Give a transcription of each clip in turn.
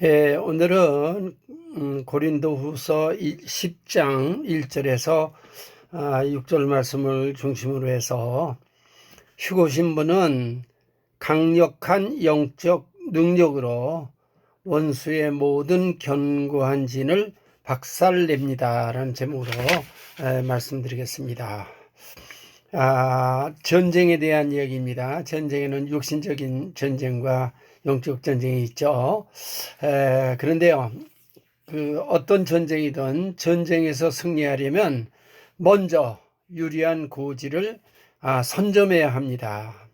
오늘은 고린도후서 10장 1절에서 6절 말씀을 중심으로 해서 쉬고 오신 분은 강력한 영적 능력으로 원수의 모든 견고한 진을 박살냅니다 라는 제목으로 말씀드리겠습니다. 전쟁에 대한 이야기입니다. 전쟁에는 육신적인 전쟁과 영적 전쟁이 있죠. 그런데요, 어떤 전쟁이든 전쟁에서 승리하려면 먼저 유리한 고지를 선점해야 합니다.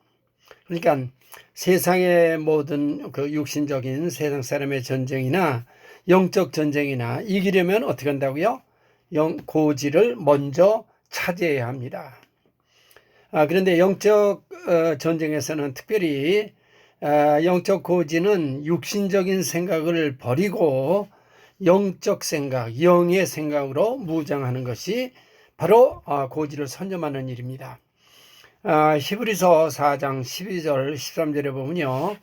그러니까 세상의 모든 육신적인 세상 사람의 전쟁이나 영적 전쟁이나 이기려면 어떻게 한다고요? 고지를 먼저 차지해야 합니다. 그런데 영적 전쟁에서는 특별히 영적 고지는 육신적인 생각을 버리고 영적 생각, 영의 생각으로 무장하는 것이 바로 고지를 선점하는 일입니다. 히브리서 4장 12절 13절에 보면요,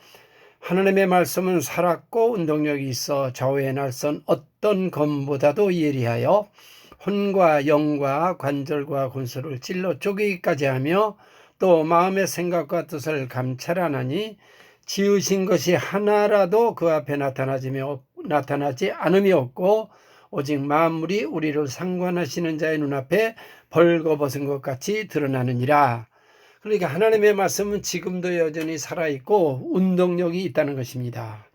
하나님의 말씀은 살았고 운동력이 있어 좌우에 날선 어떤 검보다도 예리하여 혼과 영과 관절과 군수를 찔러 쪼개기까지 하며 또 마음의 생각과 뜻을 감찰하나니 지으신 것이 하나라도 그 앞에 나타나지 않음이 없고 오직 만물이 우리를 상관하시는 자의 눈앞에 벌거벗은 것 같이 드러나느니라. 그러니까 하나님의 말씀은 지금도 여전히 살아있고 운동력이 있다는 것입니다.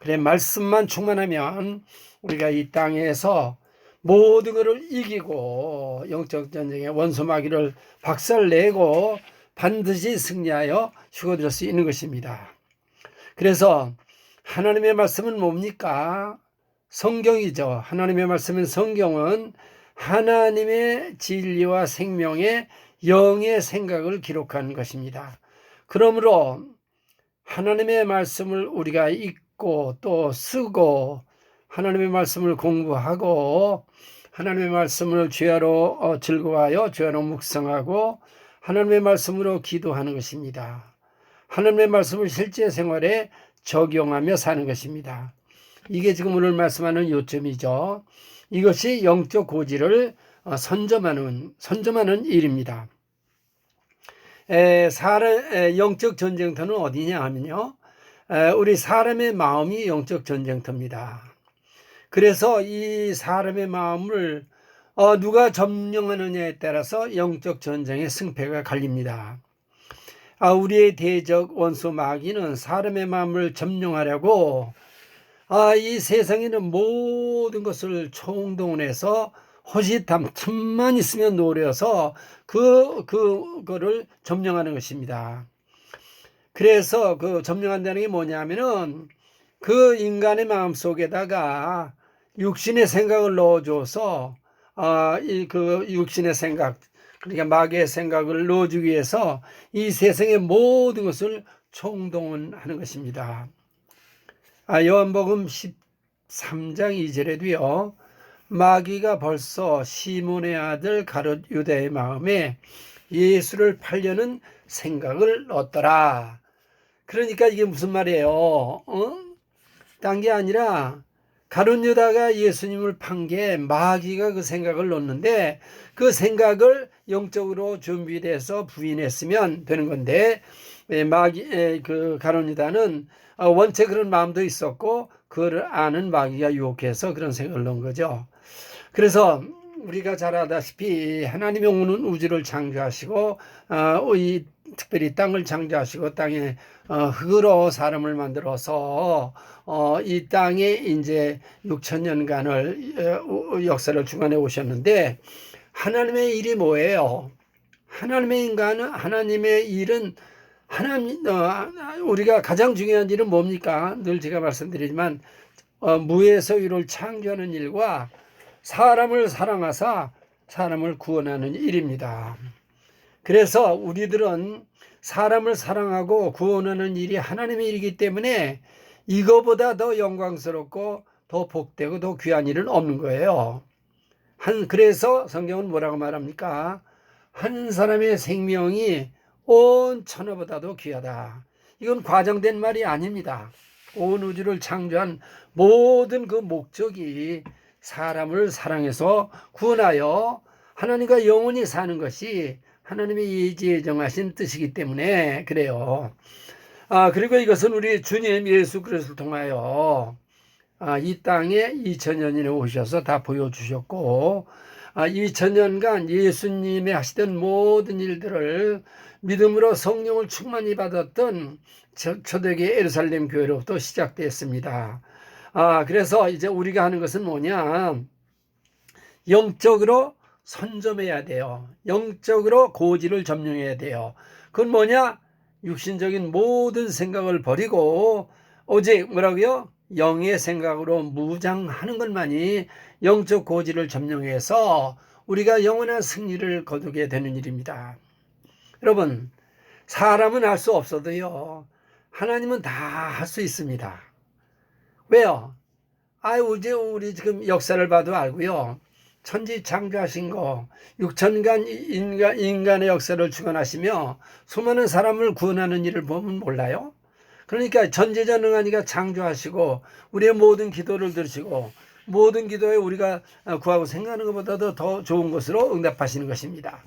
그래, 말씀만 충만하면 우리가 이 땅에서 모든 것을 이기고 영적 전쟁의 원수 마귀를 박살내고 반드시 승리하여 휴거될 수 있는 것입니다. 그래서 하나님의 말씀은 뭡니까? 성경이죠. 하나님의 말씀은 성경은 하나님의 진리와 생명의 영의 생각을 기록한 것입니다. 그러므로 하나님의 말씀을 우리가 읽고 또 쓰고 하나님의 말씀을 공부하고 하나님의 말씀을 주야로 즐거워하여 주야로 묵상하고 하나님의 말씀으로 기도하는 것입니다. 하나님의 말씀을 실제 생활에 적용하며 사는 것입니다. 이게 지금 오늘 말씀하는 요점이죠. 이것이 영적 고지를 선점하는 일입니다. 영적 전쟁터는 어디냐 하면요, 우리 사람의 마음이 영적 전쟁터입니다. 그래서 이 사람의 마음을 누가 점령하느냐에 따라서 영적 전쟁의 승패가 갈립니다. 우리의 대적 원수 마귀는 사람의 마음을 점령하려고 이 세상에는 모든 것을 총동원해서 호시탐 틈만 있으면 노려서 그거를 점령하는 것입니다. 그래서 그 점령한다는 게 뭐냐면은 그 인간의 마음 속에다가 육신의 생각을 넣어줘서 그 육신의 생각, 그러니까 마귀의 생각을 넣어주기 위해서 이 세상의 모든 것을 총동원하는 것입니다. 요한복음 13장 2절에도요, 마귀가 벌써 시몬의 아들 가룟 유다의 마음에 예수를 팔려는 생각을 넣었더라. 그러니까 이게 무슨 말이에요? 딴 게 아니라 가룟 유다가 예수님을 판 게 마귀가 그 생각을 넣었는데 그 생각을 영적으로 준비돼서 부인했으면 되는 건데 그 가룟 유다는 원체 그런 마음도 있었고 그걸 아는 마귀가 유혹해서 그런 생각을 넣은 거죠. 그래서 우리가 잘 아다시피 하나님이 오는 우주를 창조하시고 특별히 땅을 창조하시고 땅에 흙으로 사람을 만들어서 이 땅에 이제 6천년간을 역사를 주관해 오셨는데 하나님의 일이 뭐예요? 하나님의 일은 우리가 가장 중요한 일은 뭡니까? 늘 제가 말씀드리지만 무에서 유를 창조하는 일과 사람을 사랑하사 사람을 구원하는 일입니다. 그래서 우리들은 사람을 사랑하고 구원하는 일이 하나님의 일이기 때문에 이거보다 더 영광스럽고 더 복되고 더 귀한 일은 없는 거예요. 그래서 성경은 뭐라고 말합니까? 한 사람의 생명이 온 천하보다도 귀하다. 이건 과장된 말이 아닙니다. 온 우주를 창조한 모든 그 목적이 사람을 사랑해서 구원하여 하나님과 영원히 사는 것이 하나님의 예지에 정하신 뜻이기 때문에 그래요. 그리고 이것은 우리 주님 예수 그리스도를 통하여 이 땅에 2000년이나 오셔서 다 보여주셨고 2000년간 예수님의 하시던 모든 일들을 믿음으로 성령을 충만히 받았던 초대교회 예루살렘 교회로부터 시작됐습니다. 그래서 이제 우리가 하는 것은 뭐냐? 영적으로 선점해야 돼요. 영적으로 고지를 점령해야 돼요. 그건 뭐냐? 육신적인 모든 생각을 버리고 오직 뭐라고요? 영의 생각으로 무장하는 것만이 영적 고지를 점령해서 우리가 영원한 승리를 거두게 되는 일입니다. 여러분, 사람은 할 수 없어도요, 하나님은 다 할 수 있습니다. 왜요? 우리 지금 역사를 봐도 알고요. 천지 창조하신 거, 6천간 인간의 역사를 주관하시며 수많은 사람을 구원하는 일을 보면 몰라요? 그러니까 전지전능한 이가 창조하시고 우리의 모든 기도를 들으시고 모든 기도에 우리가 구하고 생각하는 것보다도 더 좋은 것으로 응답하시는 것입니다.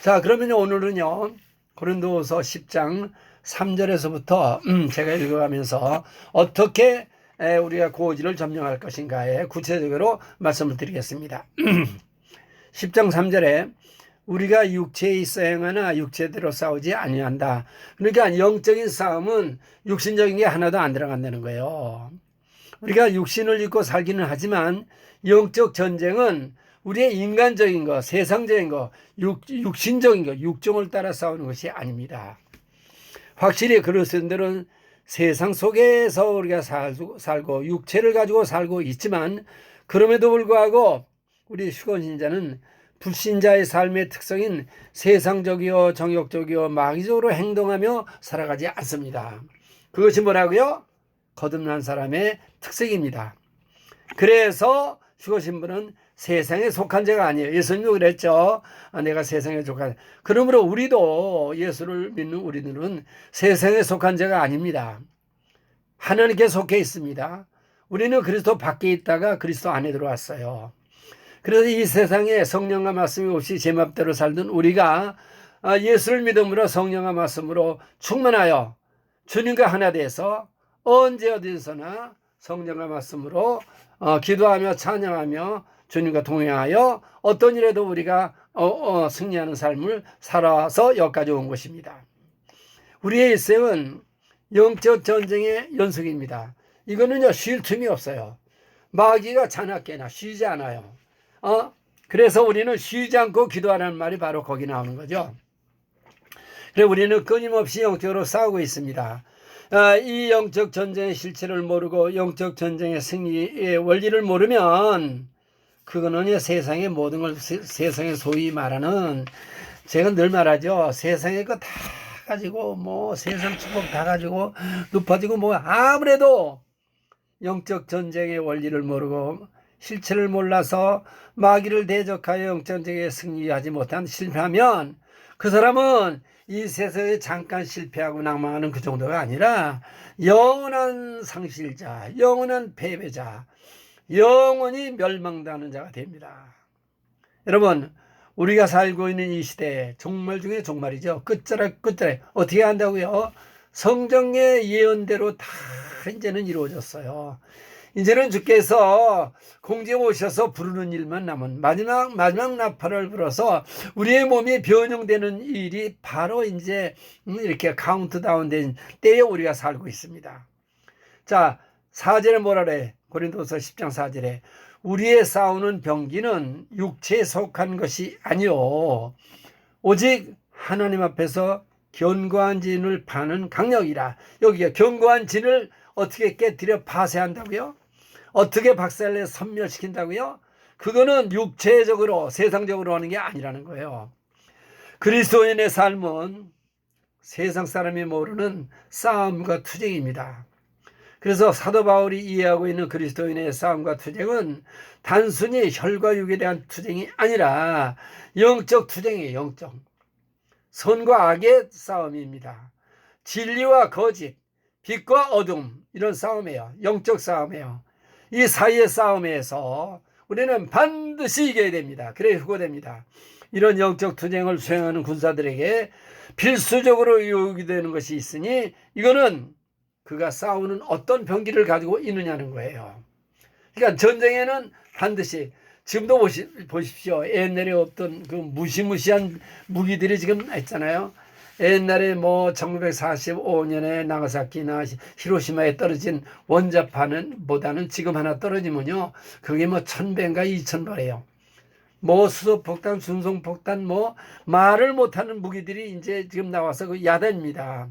자, 그러면 오늘은요, 고린도후서 10장 3절에서부터 제가 읽어가면서 어떻게 우리가 고지를 점령할 것인가에 구체적으로 말씀을 드리겠습니다. 10장 3절에 우리가 육체에 있어 행하나 육체대로 싸우지 아니한다. 그러니까 영적인 싸움은 육신적인 게 하나도 안 들어간다는 거예요. 우리가 육신을 입고 살기는 하지만 영적 전쟁은 우리의 인간적인 거, 세상적인 거, 육신적인 거, 육종을 따라 싸우는 것이 아닙니다. 확실히 그리스도인들은 세상 속에서 우리가 살고 육체를 가지고 살고 있지만 그럼에도 불구하고 우리 휴건신자는 불신자의 삶의 특성인 세상적이요 정욕적이요 마귀적으로 행동하며 살아가지 않습니다. 그것이 뭐라고요? 거듭난 사람의 특색입니다. 그래서 죽으신 분은 세상에 속한 자가 아니에요. 예수님도 그랬죠. 내가 세상에 속한. 그러므로 우리도 예수를 믿는 우리들은 세상에 속한 자가 아닙니다. 하나님께 속해 있습니다. 우리는 그리스도 밖에 있다가 그리스도 안에 들어왔어요. 그래서 이 세상에 성령과 말씀이 없이 제 맘대로 살던 우리가 예수를 믿음으로 성령과 말씀으로 충만하여 주님과 하나 돼서 언제 어디서나 성령과 말씀으로 기도하며 찬양하며 주님과 동행하여 어떤 일에도 우리가 승리하는 삶을 살아서 여기까지 온 것입니다. 우리의 일생은 영적 전쟁의 연속입니다. 이거는요 쉴 틈이 없어요. 마귀가 자나깨나 쉬지 않아요. 그래서 우리는 쉬지 않고 기도하라는 말이 바로 거기 나오는 거죠. 그래서 우리는 끊임없이 영적으로 싸우고 있습니다. 이 영적 전쟁의 실체를 모르고 영적 전쟁의 승리의 원리를 모르면 그거는 세상의 모든 걸 세상에 소위 말하는 제가 늘 말하죠. 세상에 거 다 가지고 뭐 세상 축복 다 가지고 높아지고 뭐 아무래도 영적 전쟁의 원리를 모르고 실체를 몰라서 마귀를 대적하여 영적 전쟁에 승리하지 못한 실패하면 그 사람은 이 세상에 잠깐 실패하고 낭망하는 그 정도가 아니라 영원한 상실자, 영원한 패배자, 영원히 멸망당하는 자가 됩니다. 여러분, 우리가 살고 있는 이 시대에 종말 중에 종말이죠. 끝자락 어떻게 한다고요? 성경의 예언대로 다 이제는 이루어졌어요. 이제는 주께서 공중에 오셔서 부르는 일만 남은 마지막 나팔을 불어서 우리의 몸이 변형되는 일이 바로 이제 이렇게 카운트다운된 때에 우리가 살고 있습니다. 자, 4절에 뭐라 그래? 고린도서 10장 4절에 우리의 싸우는 병기는 육체에 속한 것이 아니요 오직 하나님 앞에서 견고한 진을 파는 강력이라. 여기가 견고한 진을 어떻게 깨뜨려 파쇄한다고요? 어떻게 박살내 섬멸시킨다고요? 그거는 육체적으로 세상적으로 하는 게 아니라는 거예요. 그리스도인의 삶은 세상 사람이 모르는 싸움과 투쟁입니다. 그래서 사도 바울이 이해하고 있는 그리스도인의 싸움과 투쟁은 단순히 혈과 육에 대한 투쟁이 아니라 영적 투쟁이에요. 영적. 선과 악의 싸움입니다. 진리와 거짓, 빛과 어둠, 이런 싸움이에요. 영적 싸움이에요. 이 사이의 싸움에서 우리는 반드시 이겨야 됩니다. 그래야 후보됩니다. 이런 영적 투쟁을 수행하는 군사들에게 필수적으로 요구되는 것이 있으니 이거는 그가 싸우는 어떤 병기를 가지고 있느냐는 거예요. 그러니까 전쟁에는 반드시 지금도 보십시오. 옛날에 없던 그 무시무시한 무기들이 지금 있잖아요. 옛날에 뭐 1945년에 나가사키나 히로시마에 떨어진 원자판은 보다는 지금 하나 떨어지면요, 그게 뭐 1000배인가 2000배예요. 뭐 수소폭탄, 순송폭탄, 뭐 말을 못하는 무기들이 이제 지금 나와서 그 야단입니다.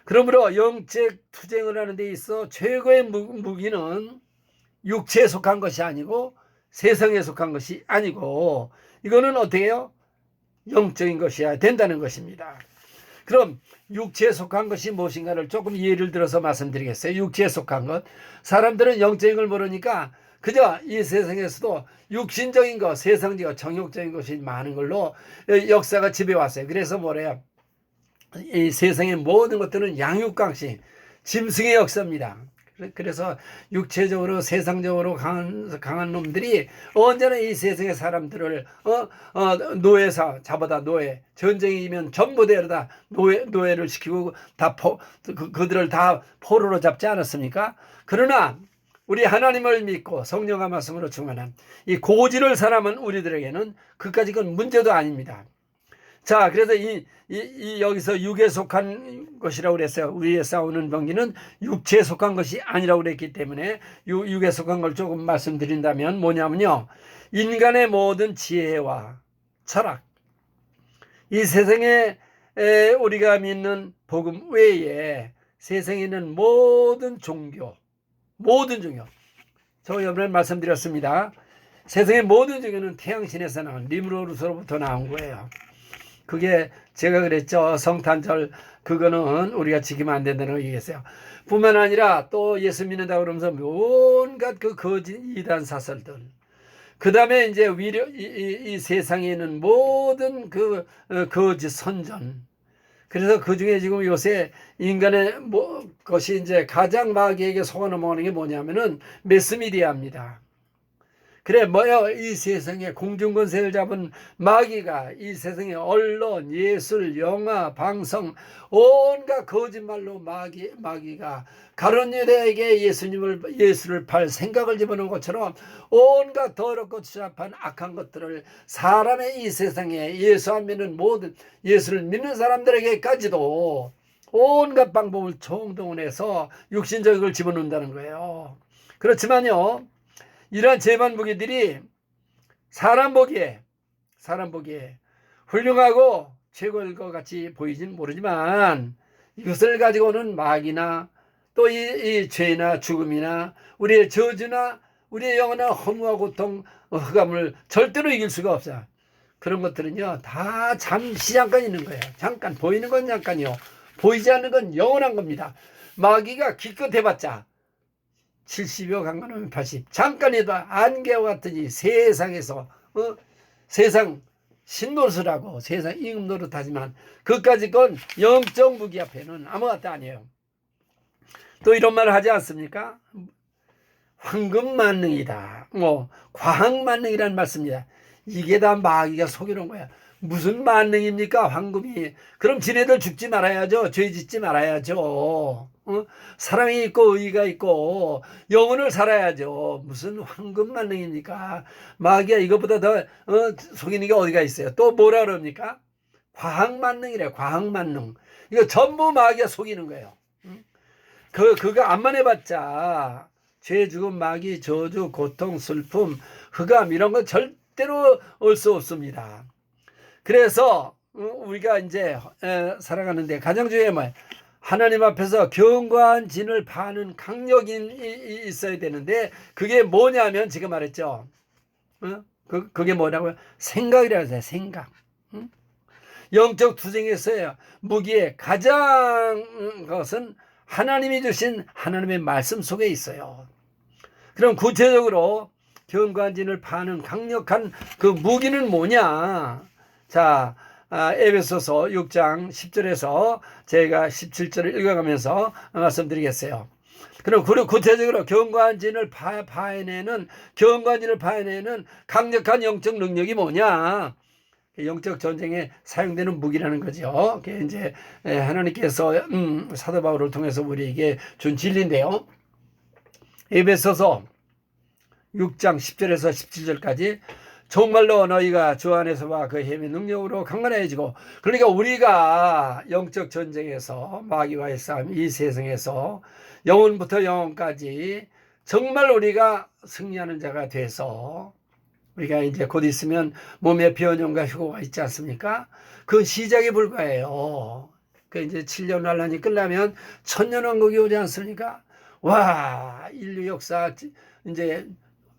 그러므로 영적 투쟁을 하는 데 있어 최고의 무기는 육체에 속한 것이 아니고 세상에 속한 것이 아니고 이거는 어떻게 해요? 영적인 것이어야 된다는 것입니다. 그럼 육체에 속한 것이 무엇인가를 조금 예를 들어서 말씀드리겠어요. 육체에 속한 것. 사람들은 영적인 걸 모르니까 그저 이 세상에서도 육신적인 것, 세상적인 것, 정욕적인 것이 많은 걸로 역사가 지배왔어요. 그래서 뭐래요? 이 세상의 모든 것들은 양육강식, 짐승의 역사입니다. 그래서 육체적으로 세상적으로 강한 놈들이 언제나 이 세상의 사람들을 노예사 잡아다 노예, 전쟁이면 전부 데려다 노예를 시키고 다 그들을 다 포로로 잡지 않았습니까? 그러나 우리 하나님을 믿고 성령과 말씀으로 충만한 이 고지를 사람은 우리들에게는 그까지 건 문제도 아닙니다. 자, 그래서 여기서 육에 속한 것이라고 그랬어요. 우리의 싸우는 병기는 육체에 속한 것이 아니라고 그랬기 때문에 육에 속한 걸 조금 말씀드린다면 뭐냐면요, 인간의 모든 지혜와 철학, 이 세상에 우리가 믿는 복음 외에 세상에 있는 모든 종교, 저 이번에 말씀드렸습니다. 세상의 모든 종교는 태양신에서 나온 림으로부터 나온 거예요. 그게 제가 그랬죠. 성탄절 그거는 우리가 지키면 안 된다는 거 얘기했어요. 뿐만 아니라 또 예수 믿는다 그러면서 온갖 그 거짓 이단 사설들, 그 다음에 이제 이 세상에 있는 모든 그 거짓 선전. 그래서 그 중에 지금 요새 인간의 것이 이제 가장 마귀에게 속아 넘어가는 게 뭐냐면은 매스미디어입니다. 그래 뭐요, 이 세상에 공중권세를 잡은 마귀가 이 세상에 언론, 예술, 영화, 방송 온갖 거짓말로 마귀가 가룟 유다에게 예수를 팔 생각을 집어넣은 것처럼 온갖 더럽고 추잡한 악한 것들을 사람의 이 세상에 예수 안 믿는 모든 예수를 믿는 사람들에게까지도 온갖 방법을 총동원해서 육신적인 걸 집어넣는다는 거예요. 그렇지만요, 이러한 재반 무기들이 사람 보기에 훌륭하고 최고일 것 같이 보이진 모르지만 이것을 가지고는 마귀나 또 이 죄나 죽음이나 우리의 저주나 우리의 영원한 허무와 고통, 흑암을 절대로 이길 수가 없어요. 그런 것들은요, 다 잠깐 있는 거예요. 잠깐 보이는 건 잠깐이요, 보이지 않는 건 영원한 겁니다. 마귀가 기껏 해봤자 70여 강간하면 80. 잠깐이도 안개와 같으니 세상에서 세상 신노릇을 세상 임금 노릇하지만 그까짓 건 영적 무기 앞에는 아무것도 아니에요. 또 이런 말을 하지 않습니까? 황금 만능이다. 과학 만능이라는 말씀입니다. 이게 다 마귀가 속여놓은 거야. 무슨 만능입니까, 황금이? 그럼 지네들 죽지 말아야죠. 죄 짓지 말아야죠. 사랑이 있고 의의가 있고 영혼을 살아야죠. 무슨 황금 만능입니까? 마귀가 이것보다 더 속이는 게 어디가 있어요? 또 뭐라 그럽니까? 과학 만능이래. 과학 만능. 이거 전부 마귀가 속이는 거예요. 그거 암만 해봤자 죄, 죽음, 마귀, 저주, 고통, 슬픔, 흑암 이런 건 절대로 올 수 없습니다. 그래서 우리가 이제 살아가는데 가장 중요한 말, 하나님 앞에서 견고한 진을 파는 강력이 있어야 되는데 그게 뭐냐면 지금 말했죠. 그게 뭐라고요? 생각이라고 해요. 생각. 영적 투쟁에서의 무기의 가장 것은 하나님이 주신 하나님의 말씀 속에 있어요. 그럼 구체적으로 견고한 진을 파는 강력한 그 무기는 뭐냐? 자, 에베소서 6장 10절에서 제가 17절을 읽어가면서 말씀드리겠어요. 그럼 구체적으로 경관진을 파해내는 강력한 영적 능력이 뭐냐? 영적 전쟁에 사용되는 무기라는 거죠. 그게 이제 하나님께서 사도 바울을 통해서 우리에게 준 진리인데요. 에베소서 6장 10절에서 17절까지 정말로 너희가 주 안에서와 그 힘의 능력으로 강건해지고, 그러니까 우리가 영적 전쟁에서 마귀와의 싸움, 이 세상에서 영혼부터 영혼까지 정말 우리가 승리하는 자가 돼서, 우리가 이제 곧 있으면 몸에 비원용과 휴고가 있지 않습니까? 그 시작에 불과해요. 그 이제 7년 환란이 끝나면 천년왕국이 오지 않습니까? 와, 인류 역사 이제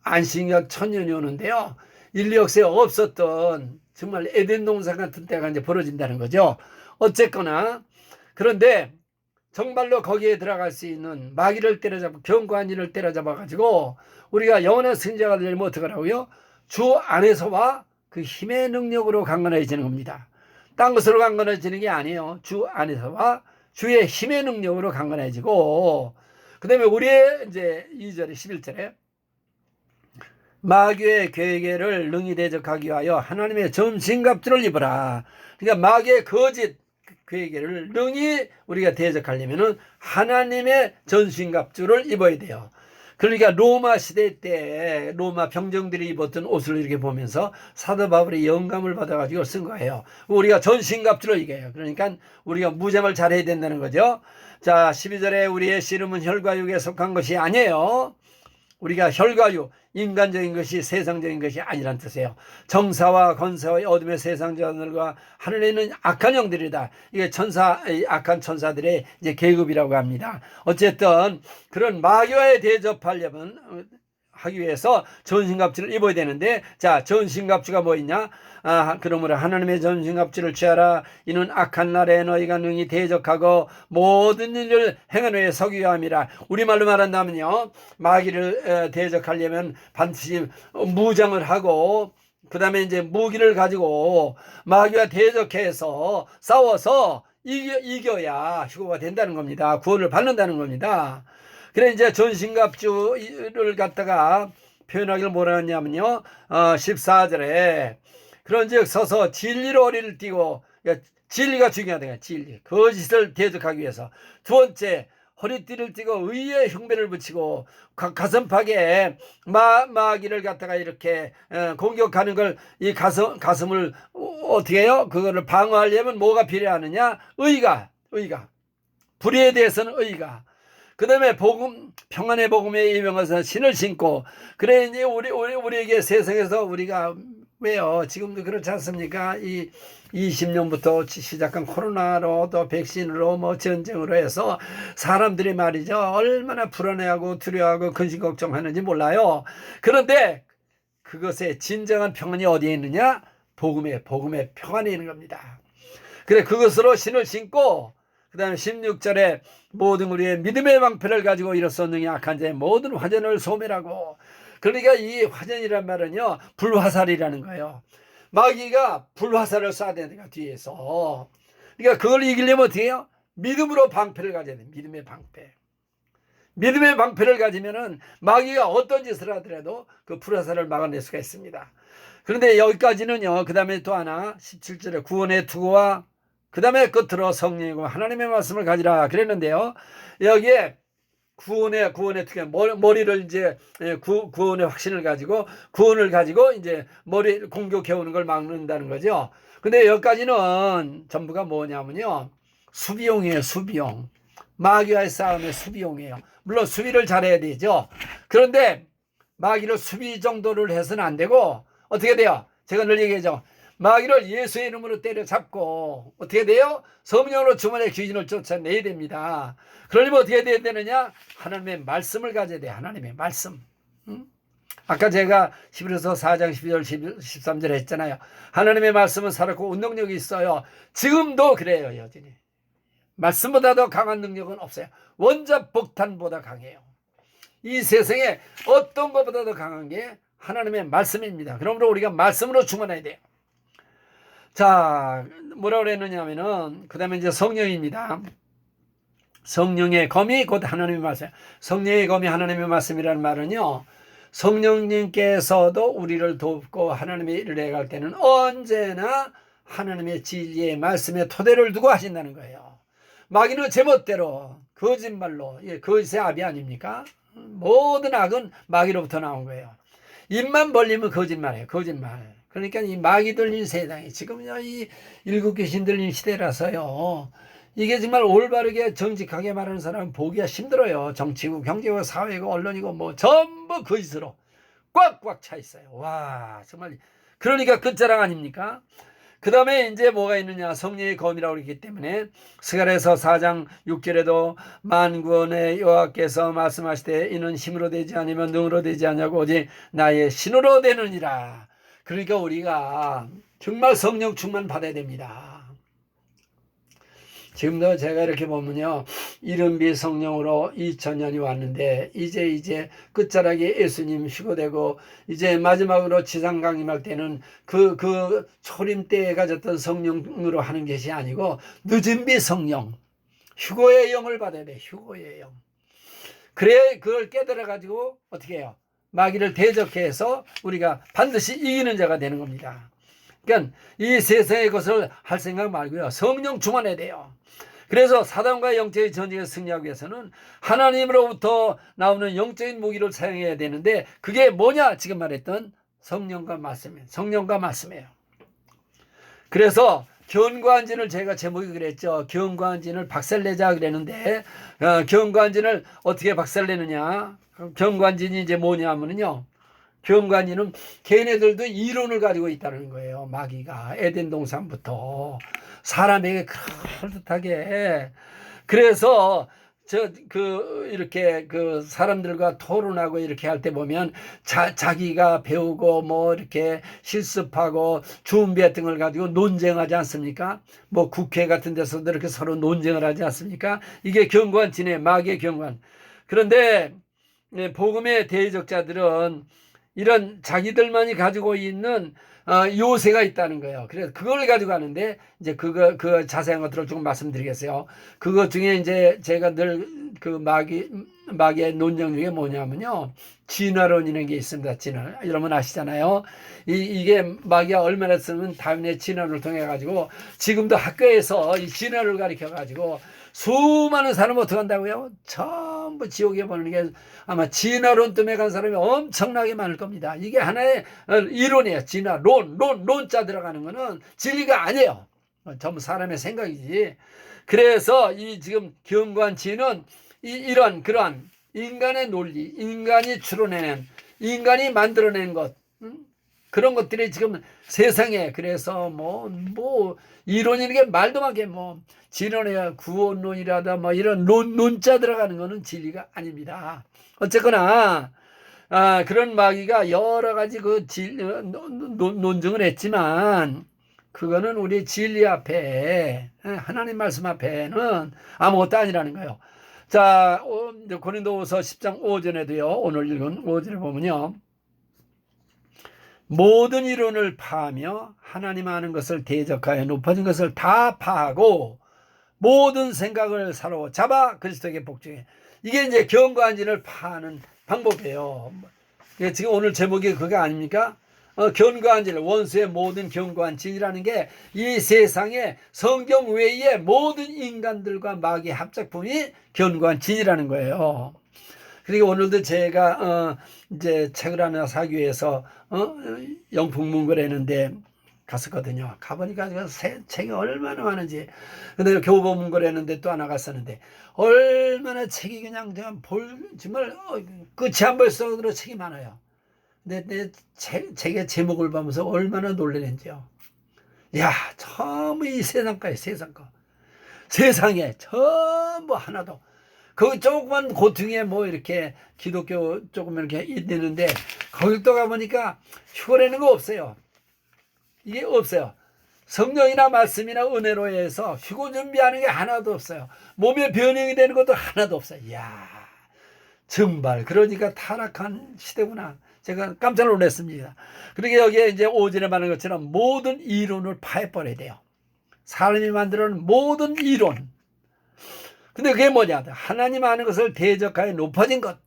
안식년 1000년이 오는데요. 인류 역사에 없었던 정말 에덴 동산 같은 때가 이제 벌어진다는 거죠. 어쨌거나, 그런데 정말로 거기에 들어갈 수 있는 마귀를 때려잡고 경관인을 때려잡아가지고 우리가 영원한 승자가 되려면 어떡하라고요? 주 안에서와 그 힘의 능력으로 강건해지는 겁니다. 딴 것으로 강건해지는 게 아니에요. 주 안에서와 주의 힘의 능력으로 강건해지고, 그 다음에 우리의 이제 2절에 11절에 마귀의 괴계를 능히 대적하기 위하여 하나님의 전신갑주를 입어라. 그러니까 마귀의 거짓 괴계를 능히 우리가 대적하려면은 하나님의 전신갑주를 입어야 돼요. 그러니까 로마 시대 때 로마 병정들이 입었던 옷을 이렇게 보면서 사도 바울이 영감을 받아가지고 쓴 거예요. 우리가 전신갑주를 이겨요. 그러니까 우리가 무장을 잘해야 된다는 거죠. 자, 12절에 우리의 씨름은 혈과 육에 속한 것이 아니에요. 우리가 혈과육, 인간적인 것이 세상적인 것이 아니란 뜻이에요. 정사와 권세와 어둠의 세상자들과 하늘에 있는 악한 영들이다. 이게 악한 천사들의 이제 계급이라고 합니다. 어쨌든 그런 마귀와의 대접하려면 하기 위해서 전신갑주를 입어야 되는데, 자, 전신갑주가 뭐 있냐? 그러므로 하나님의 전신갑주를 취하라. 이는 악한 날에 너희가 능히 대적하고 모든 일을 행한 후에 서기 위함이라. 우리말로 말한다면요, 마귀를 대적하려면 반드시 무장을 하고, 그 다음에 이제 무기를 가지고 마귀와 대적해서 싸워서 이겨야 휴거가 된다는 겁니다. 구원을 받는다는 겁니다. 그래 이제 전신갑주를 갖다가 표현하기를 뭐라 하냐면요, 14절에 그런즉 서서 진리로 허리를 띠고, 그러니까 진리가 중요하다. 진리, 거짓을 대적하기 위해서. 두 번째, 허리띠를 띠고 의의 흉배를 붙이고 가슴팍에 마귀를 갖다가 이렇게 공격하는 걸, 이 가슴을 어떻게 해요? 그거를 방어하려면 뭐가 필요하느냐? 의가 불의에 대해서는 의가. 그 다음에 평안의 복음에 임명해서 신을 신고. 그래 이제 우리에게 세상에서 우리가 왜요? 지금도 그렇지 않습니까? 이 20년부터 시작한 코로나로 또 백신으로 뭐 전쟁으로 해서 사람들이 말이죠, 얼마나 불안해하고 두려워하고 근심 걱정하는지 몰라요. 그런데 그것의 진정한 평안이 어디에 있느냐? 복음의 평안에 있는 겁니다. 그래, 그것으로 신을 신고, 그 다음에 16절에 모든 우리의 믿음의 방패를 가지고 이로써 능히 악한 자의 모든 화전을 소멸하고. 그러니까 이 화전이란 말은요, 불화살이라는 거예요. 마귀가 불화살을 쏴야 되는 거야, 뒤에서. 그러니까 그걸 이기려면 어떻게 해요? 믿음으로 방패를 가져야 돼. 믿음의 방패를 가지면은 마귀가 어떤 짓을 하더라도 그 불화살을 막아낼 수가 있습니다. 그런데 여기까지는요, 그 다음에 또 하나 17절에 구원의 투구와 그 다음에 끝으로 성령이고 하나님의 말씀을 가지라 그랬는데요. 여기에 구원의 특징, 머리를 이제 구원의 확신을 가지고, 구원을 가지고 이제 머리 공격해오는 걸 막는다는 거죠. 근데 여기까지는 전부가 뭐냐면요, 수비용이에요. 수비용. 마귀와의 싸움의 수비용이에요. 물론 수비를 잘해야 되죠. 그런데 마귀를 수비 정도를 해서는 안 되고 어떻게 돼요? 제가 늘 얘기하죠. 마귀를 예수의 이름으로 때려잡고 어떻게 돼요? 성령으로 주문의 귀신을 쫓아내야 됩니다. 그러려면 어떻게 돼야 되느냐? 하나님의 말씀을 가져야 돼요. 하나님의 말씀. 아까 제가 히브리서 4장 12절 13절 했잖아요. 하나님의 말씀은 살았고 운동력이 있어요. 지금도 그래요. 여전히 말씀보다 더 강한 능력은 없어요. 원자 폭탄보다 강해요. 이 세상에 어떤 것보다 더 강한 게 하나님의 말씀입니다. 그러므로 우리가 말씀으로 충만해야 돼요. 자, 뭐라고 그랬느냐면은, 그 다음에 이제 성령입니다. 성령의 검이 곧 하나님의 말씀. 성령의 검이 하나님의 말씀이라는 말은요, 성령님께서도 우리를 돕고 하나님의 일을 해갈 때는 언제나 하나님의 진리의 말씀에 토대를 두고 하신다는 거예요. 마귀는 제멋대로 거짓말로, 거짓의 압이 아닙니까? 모든 악은 마귀로부터 나온 거예요. 입만 벌리면 거짓말이에요. 거짓말. 그러니까 이 마귀 들린 세상이 지금요, 이 일곱 귀신 들린 시대라서요, 이게 정말 올바르게 정직하게 말하는 사람은 보기가 힘들어요. 정치고 경제고 사회고 언론이고 뭐 전부 거짓으로 꽉꽉 차 있어요. 와, 정말. 그러니까 끝자락 아닙니까? 그 다음에 이제 뭐가 있느냐. 성령의 검이라고 그러기 때문에 스가랴서 4장 6절에도 만군의 여호와께서 말씀하시되 이는 힘으로 되지 아니면 능으로 되지 않냐고 오직 나의 신으로 되느니라. 그러니까 우리가 정말 성령 충만 받아야 됩니다. 지금도 제가 이렇게 보면요, 이른비 성령으로 2000년이 왔는데 이제 끝자락에 예수님 휴거되고 이제 마지막으로 지상 강림할 때는 그 초림 때에 가졌던 성령으로 하는 것이 아니고 늦은비 성령, 휴거의 영을 받아야 돼. 휴거의 영. 그래 그걸 깨달아 가지고 어떻게 해요? 마귀를 대적해서 우리가 반드시 이기는 자가 되는 겁니다. 그러니까 이 세상의 것을 할 생각 말고요, 성령 충만해야 돼요. 그래서 사단과 영적인 전쟁에 승리하기 위해서는 하나님으로부터 나오는 영적인 무기를 사용해야 되는데 그게 뭐냐? 지금 말했던 성령과 말씀이에요. 성령과 말씀이에요. 그래서 견고한진을 제가 제목이 그랬죠. 견고한진을 박살내자 그랬는데 견고한진을 어떻게 박살내느냐? 견고한진이 이제 뭐냐면요, 견고한진은 걔네들도 이론을 가지고 있다는 거예요. 마귀가 에덴 동산부터 사람에게 그럴듯하게. 그래서 이렇게 사람들과 토론하고 이렇게 할 때 보면 자기가 배우고 뭐 이렇게 실습하고 준비했던 걸 가지고 논쟁하지 않습니까? 뭐 국회 같은 데서도 이렇게 서로 논쟁을 하지 않습니까? 이게 견고한진의 마귀의 견고한. 그런데 복음의 대적자들은 이런 자기들만이 가지고 있는 요새가 있다는 거예요. 그래서 그걸 가지고 하는데 이제 그 자세한 것들을 조금 말씀드리겠어요. 그것 중에 이제 제가 늘 그 마귀의 논쟁 중에 뭐냐면요, 진화론이라는 게 있습니다. 진화. 여러분 아시잖아요. 이게 마귀가 얼마나 쓰면 다윈의 진화론을 통해 가지고 지금도 학교에서 이 진화를 가르쳐 가지고 수많은 사람을 어떻게 한다고요? 전부 지옥에 보내는 게 아마 진화론 때문에 간 사람이 엄청나게 많을 겁니다. 이게 하나의 이론이에요. 진화론, 론자 들어가는 거는 진리가 아니에요. 전부 사람의 생각이지. 그래서 이 지금 견고한 진은 이런 그런 인간의 논리, 인간이 추론해낸, 인간이 만들어낸 것, 그런 것들이 지금 세상에, 그래서 뭐 이론이라는 게 말도 많게 뭐 진원의 구원론이라다 뭐 이런 논자 들어가는 거는 진리가 아닙니다. 어쨌거나 그런 마귀가 여러 가지 논증을 했지만 그거는 우리 진리 앞에, 하나님 말씀 앞에는 아무것도 아니라는 거예요. 자, 고린도후서 10장 5절에도요, 오늘 읽은 5절에 보면요, 모든 이론을 파하며 하나님 아는 것을 대적하여 높아진 것을 다 파하고 모든 생각을 사로잡아 그리스도에게 복종해. 이게 이제 견고한 진을 파하는 방법이에요. 지금 오늘 제목이 그거 아닙니까? 견고한 진, 원수의 모든 견고한 진이라는 게 이 세상에 성경 외의 모든 인간들과 마귀의 합작품이 견고한 진이라는 거예요. 그리고 오늘도 제가 이제 책을 하나 사기 위해서 영풍문고를 했는데 갔었거든요. 가보니까 책이 얼마나 많은지. 근데 교보문고를 했는데 또 하나 갔었는데 얼마나 책이 그냥 정말 끝이 안 보일 정도로 책이 많아요. 근데 내 책의 제목을 보면서 얼마나 놀라는지요. 야, 전부 이 세상가에 세상가. 세상에 전부 하나도. 그 조그만 고퉁이에 뭐 이렇게 기독교 조금 이렇게 있는데 거기 또 가보니까 휴거라는 거 없어요. 이게 없어요. 성령이나 말씀이나 은혜로 해서 휴거 준비하는 게 하나도 없어요. 몸에 변형이 되는 것도 하나도 없어요. 이야, 증발. 그러니까 타락한 시대구나. 제가 깜짝 놀랐습니다. 그러니까 여기에 이제 오전에 말한 것처럼 모든 이론을 파해버려야 돼요. 사람이 만들어낸 모든 이론. 근데 그게 뭐냐? 하나님 아는 것을 대적하여 높아진 것.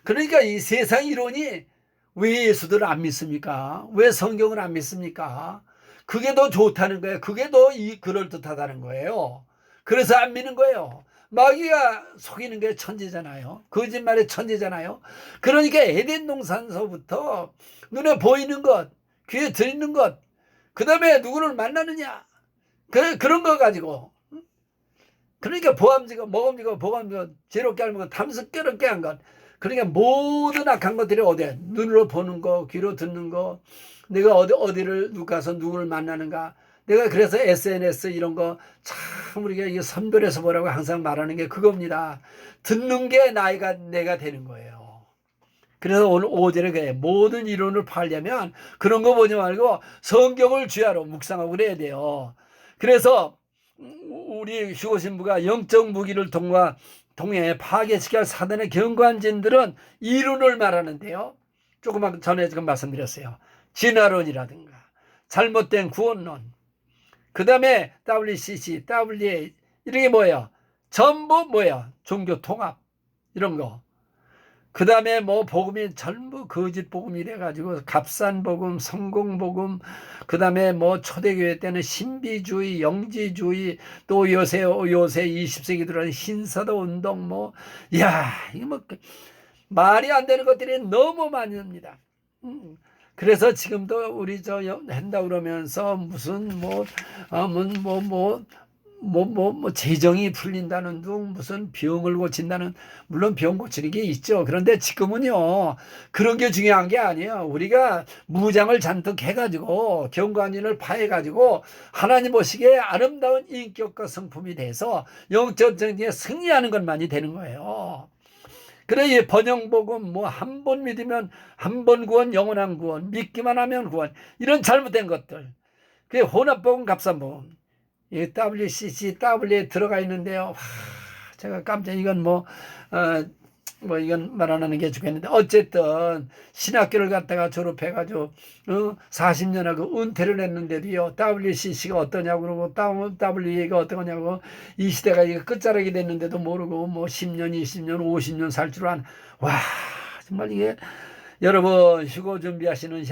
그러니까 이 세상 이론이 왜 예수들을 안 믿습니까? 왜 성경을 안 믿습니까? 그게 더 좋다는 거예요. 그게 더 그럴듯하다는 거예요. 그래서 안 믿는 거예요. 마귀가 속이는 게 천재잖아요. 거짓말의 천재잖아요. 그러니까 에덴 동산서부터 눈에 보이는 것, 귀에 들리는 것, 그 다음에 누구를 만나느냐, 그런 거 가지고, 그러니까 보암지고 모험지고 보감지고 죄롭게 할 것, 탐스럽게 한 것, 그러니까 모든 악한 것들이 어디에 눈으로 보는 거, 귀로 듣는 거, 내가 어디를 가서 누구를 만나는가. 내가 그래서 SNS 이런 거 참 우리가 이게 선별해서 보라고 항상 말하는 게 그겁니다. 듣는 게 내가 되는 거예요. 그래서 오늘 5절에 그래. 모든 이론을 파려면 그런 거 보지 말고 성경을 주야로 묵상하고 그래야 돼요. 그래서 우리 휴거 신부가 영적 무기를 통해 파괴시킬 사단의 경관진들은 이론을 말하는데요. 조금만 전에 지금 말씀드렸어요. 진화론이라든가 잘못된 구원론, 그 다음에 WCC, WA 이런 게 뭐예요? 전부 뭐예요? 종교 통합 이런 거. 그 다음에 뭐 복음이 전부 거짓 복음이 돼가지고 값싼 복음, 성공 복음, 그 다음에 뭐 초대교회 때는 신비주의, 영지주의, 또 요새 20세기 들어온 신사도 운동 뭐, 이야 이거 뭐 말이 안 되는 것들이 너무 많습니다. 그래서 지금도 우리 한다 그러면서 무슨 재정이 풀린다는 둥, 무슨 병을 고친다는, 물론 병 고치는 게 있죠. 그런데 지금은요, 그런 게 중요한 게 아니에요. 우리가 무장을 잔뜩 해가지고, 경관인을 파해가지고, 하나님 보시기에 아름다운 인격과 성품이 돼서 영적 전쟁에 승리하는 것만이 되는 거예요. 그래, 이 번영복음, 한 번 믿으면 한 번 구원, 영원한 구원, 믿기만 하면 구원, 이런 잘못된 것들. 그게 혼합복음, 값싼복음. 이 WCC, W에 들어가 있는데요. 제가 깜짝 이건 이건 말 안 하는 게 좋겠는데, 어쨌든 신학교를 갔다가 졸업해가지고 40년하고 은퇴를 했는데도요, WCC가 어떠냐고 그러고 WA가 어떠냐고, 이 시대가 이거 끝자락이 됐는데도 모르고 10년, 20년, 50년 살 줄 안. 와, 정말 이게 여러분 휴거 준비하시는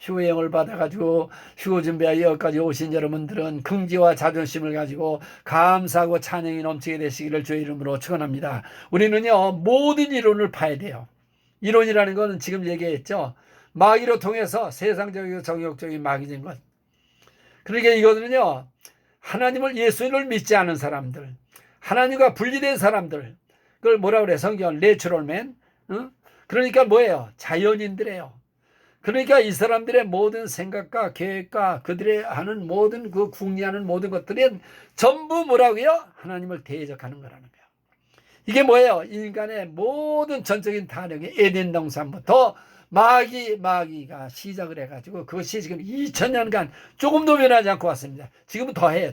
휴거형을 받아가지고 휴거 준비하여 여기까지 오신 여러분들은 긍지와 자존심을 가지고 감사하고 찬양이 넘치게 되시기를 주의 이름으로 축원합니다. 우리는요 모든 이론을 파야 돼요. 이론이라는 것은 지금 얘기했죠. 마귀로 통해서 세상적이고 정욕적인 마귀진 것. 그러니까 이거는요 하나님을, 예수님을 믿지 않은 사람들, 하나님과 분리된 사람들, 그걸 뭐라 그래 성경은 내추럴맨, 그러니까 뭐예요? 자연인들이에요. 그러니까 이 사람들의 모든 생각과 계획과 그들의 하는 모든 그 궁리하는 모든 것들은 전부 뭐라고요? 하나님을 대적하는 거라는 거예요. 이게 뭐예요? 인간의 모든 전적인 탄핵이 에덴 동산부터 마귀가 시작을 해가지고 그것이 지금 2000년간 조금도 변하지 않고 왔습니다. 지금은 더해요.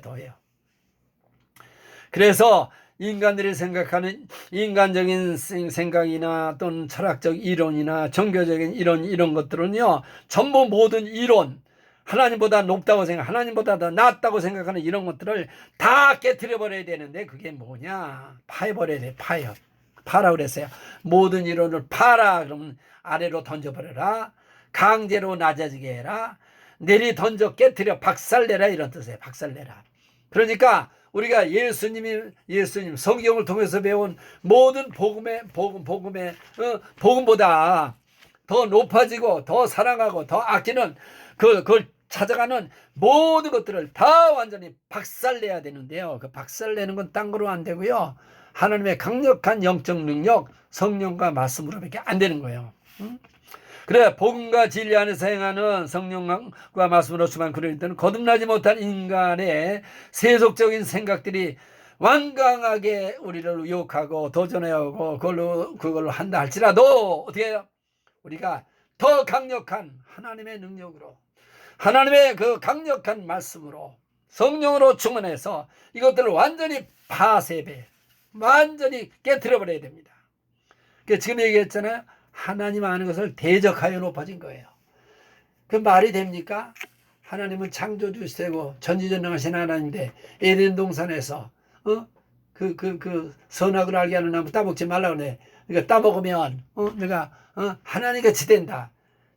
그래서 인간들이 생각하는 인간적인 생각이나 또는 철학적 이론이나 종교적인 이런 것들은요, 전부 모든 이론, 하나님보다 높다고 하나님보다 더 낫다고 생각하는 이런 것들을 다 깨트려버려야 되는데, 그게 뭐냐? 파해버려야 돼, 파라 그랬어요. 모든 이론을 파라, 그러면 아래로 던져버려라. 강제로 낮아지게 해라. 내리 던져 깨트려 박살내라, 이런 뜻이에요. 박살내라. 그러니까 우리가 예수님 성경을 통해서 배운 모든 복음보다 더 높아지고 더 사랑하고 더 아끼는 그걸 찾아가는 모든 것들을 다 완전히 박살내야 되는데요. 그 박살내는 건 딴 거로 안 되고요. 하나님의 강력한 영적 능력, 성령과 말씀으로밖에 안 되는 거예요. 그래, 복음과 진리 안에서 행하는 성령과 말씀으로 수만 그럴 때는 거듭나지 못한 인간의 세속적인 생각들이 완강하게 우리를 유혹하고 도전해오고 그걸로 한다 할지라도 어떻게 해요? 우리가 더 강력한 하나님의 능력으로, 하나님의 그 강력한 말씀으로, 성령으로 충만해서 이것들을 완전히 완전히 깨트려버려야 됩니다. 그러니까 지금 얘기했잖아요. 하나님 아는 것을 대적하여 높아진 거예요. 그 말이 됩니까? 하나님은 창조주시고 전지전능하신 하나님인데 에덴 동산에서 선악을 알게 하는 나무 따먹지 말라 그래. 그러니까 따먹으면 내가 하나님 같이 된다.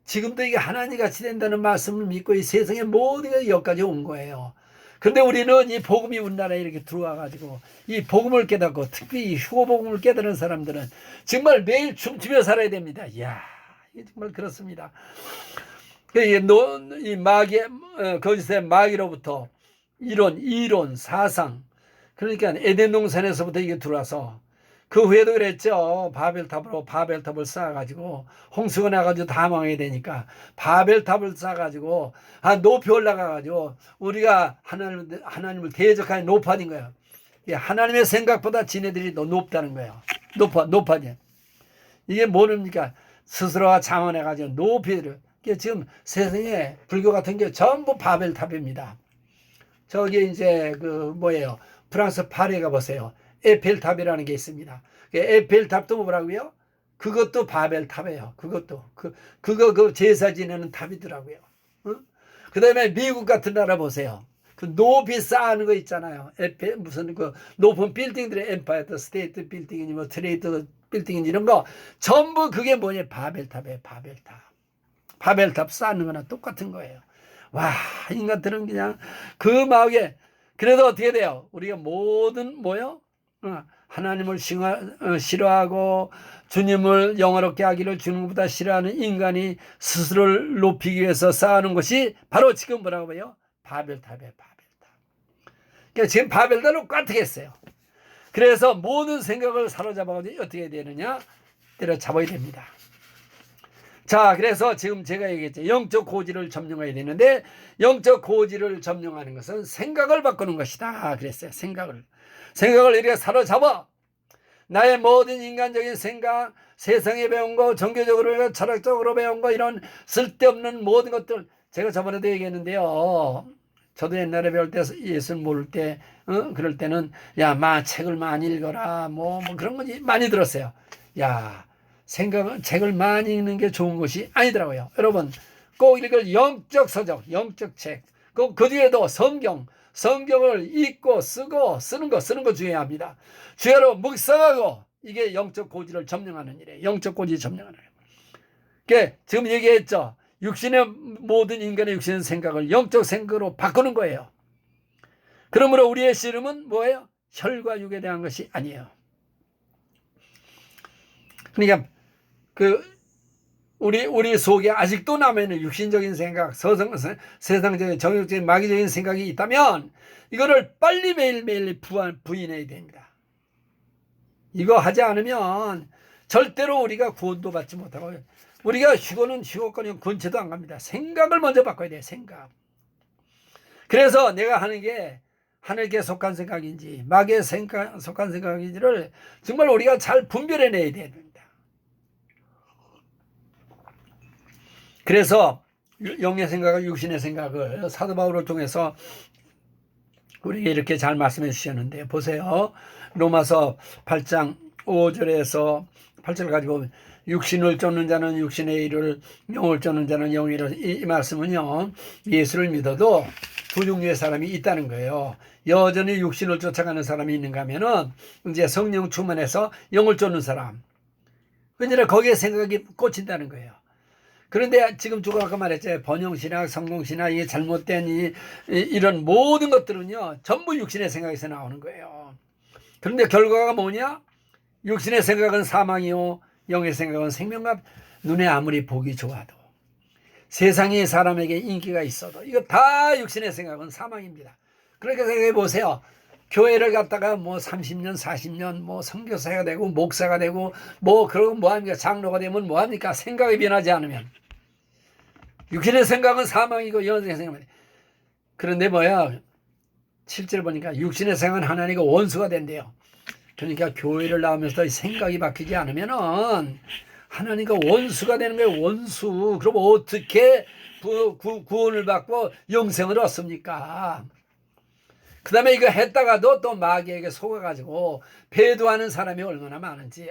지금도 이게 하나님 같이 된다는 말씀을 믿고 이 세상의 모든 게 여기까지 온 거예요. 그런데 우리는 이 복음이 우리나라에 이렇게 들어와 가지고 이 복음을 깨닫고 특히 이 휴거복음을 깨달은 사람들은 정말 매일 춤추며 살아야 됩니다. 이야, 이게 정말 그렇습니다. 이 마귀, 거짓의 마귀로부터 이론, 사상, 그러니까 에덴 동산에서부터 이게 들어와서 그 후에도 그랬죠. 바벨탑을 쌓아가지고 홍수가 나가지고 다 망하게 되니까 바벨탑을 쌓아가지고 높이 올라가가지고 우리가 하나님을 대적하여 높아진 거예요. 하나님의 생각보다 지네들이 더 높다는 거예요. 높아져. 이게 뭐입니까? 스스로가 자원해가지고 높이를. 지금 세상에 불교 같은 게 전부 바벨탑입니다. 저기 이제 뭐예요? 프랑스 파리에 가보세요. 에펠탑이라는 게 있습니다. 에펠탑도 뭐라고요? 그것도 바벨탑이에요. 그거 제사 지내는 탑이더라고요. 그 다음에 미국 같은 나라 보세요. 그 높이 쌓는 거 있잖아요. 무슨 높은 빌딩들의 엠파이어 스테이트 빌딩이니 뭐 트레이드 빌딩이니 이런 거 전부 그게 뭐냐? 바벨탑이에요. 바벨탑 쌓는 거나 똑같은 거예요. 와, 인간들은 그냥 그 마음에 그래도 어떻게 돼요? 우리가 모든 하나님을 싫어하고 주님을 영화롭게 하기를 주는 것보다 싫어하는 인간이 스스로를 높이기 위해서 쌓아놓은 것이 바로 지금 뭐라고 해요? 바벨탑이에요. 바벨탑. 그러니까 지금 바벨탑을 꽈트겠어요. 그래서 모든 생각을 사로잡아가지고 어떻게 해야 되느냐? 때려잡아야 됩니다. 자, 그래서 지금 제가 얘기했죠. 영적 고지를 점령해야 되는데 영적 고지를 점령하는 것은 생각을 바꾸는 것이다 그랬어요. 생각을 이렇게 사로잡아 나의 모든 인간적인 생각, 세상에 배운 거, 종교적으로 철학적으로 배운 거, 이런 쓸데없는 모든 것들 제가 저번에도 얘기했는데요. 저도 옛날에 배울 때 예수를 모를 때 그럴 때는 책을 많이 읽어라 뭐 그런 거 많이 들었어요. 책을 많이 읽는 게 좋은 것이 아니더라고요. 여러분 꼭 읽을 영적 서적, 영적 책, 그 뒤에도 성경을 읽고 쓰는 거 중요합니다. 주야로 묵상하고 이게 영적 고지를 점령하는 일이에요. 영적 고지 점령하는 일이에요. 그러니까 지금 얘기했죠. 모든 인간의 육신의 생각을 영적 생각으로 바꾸는 거예요. 그러므로 우리의 씨름은 뭐예요? 혈과 육에 대한 것이 아니에요. 그러니까 우리 속에 아직도 남아있는 육신적인 생각, 세상적인 정욕적인 마귀적인 생각이 있다면 이거를 빨리 매일매일 부인해야 됩니다. 이거 하지 않으면 절대로 우리가 구원도 받지 못하고 우리가 휴거거니 근처도 안 갑니다. 생각을 먼저 바꿔야 돼요. 생각. 그래서 내가 하는 게 하늘께 속한 생각인지 마귀에 속한 생각인지를 정말 우리가 잘 분별해내야 됩니다. 그래서 영의 생각과 육신의 생각을 사도 바울을 통해서 우리에게 이렇게 잘 말씀해 주셨는데 보세요. 로마서 8장 5절에서 8절 가지고 육신을 쫓는 자는 육신의 일을, 영을 쫓는 자는 영의 일을. 이 말씀은요, 예수를 믿어도 두 종류의 사람이 있다는 거예요. 여전히 육신을 쫓아가는 사람이 있는가 하면은 이제 성령 충만해서 영을 쫓는 사람. 그러니까 거기에 생각이 꽂힌다는 거예요. 그런데 지금 제가 아까 말했죠. 번영신학, 성공신학, 이게 잘못된 이런 모든 것들은요, 전부 육신의 생각에서 나오는 거예요. 그런데 결과가 뭐냐? 육신의 생각은 사망이요, 영의 생각은 생명과. 눈에 아무리 보기 좋아도, 세상에 사람에게 인기가 있어도, 이거 다 육신의 생각은 사망입니다. 그러니까 생각해 보세요. 교회를 갔다가 30년, 40년 선교사가 되고 목사가 되고 그러고 뭐합니까? 장로가 되면 뭐합니까? 생각이 변하지 않으면. 육신의 생각은 사망이고 영의 생각은. 그런데 실제로 보니까 육신의 생각은 하나님과 원수가 된대요. 그러니까 교회를 나오면서 생각이 바뀌지 않으면은 하나님과 원수가 되는 거예요. 원수. 그럼 어떻게 구원을 받고 영생을 얻습니까? 그 다음에 이거 했다가도 또 마귀에게 속아가지고 배도하는 사람이 얼마나 많은지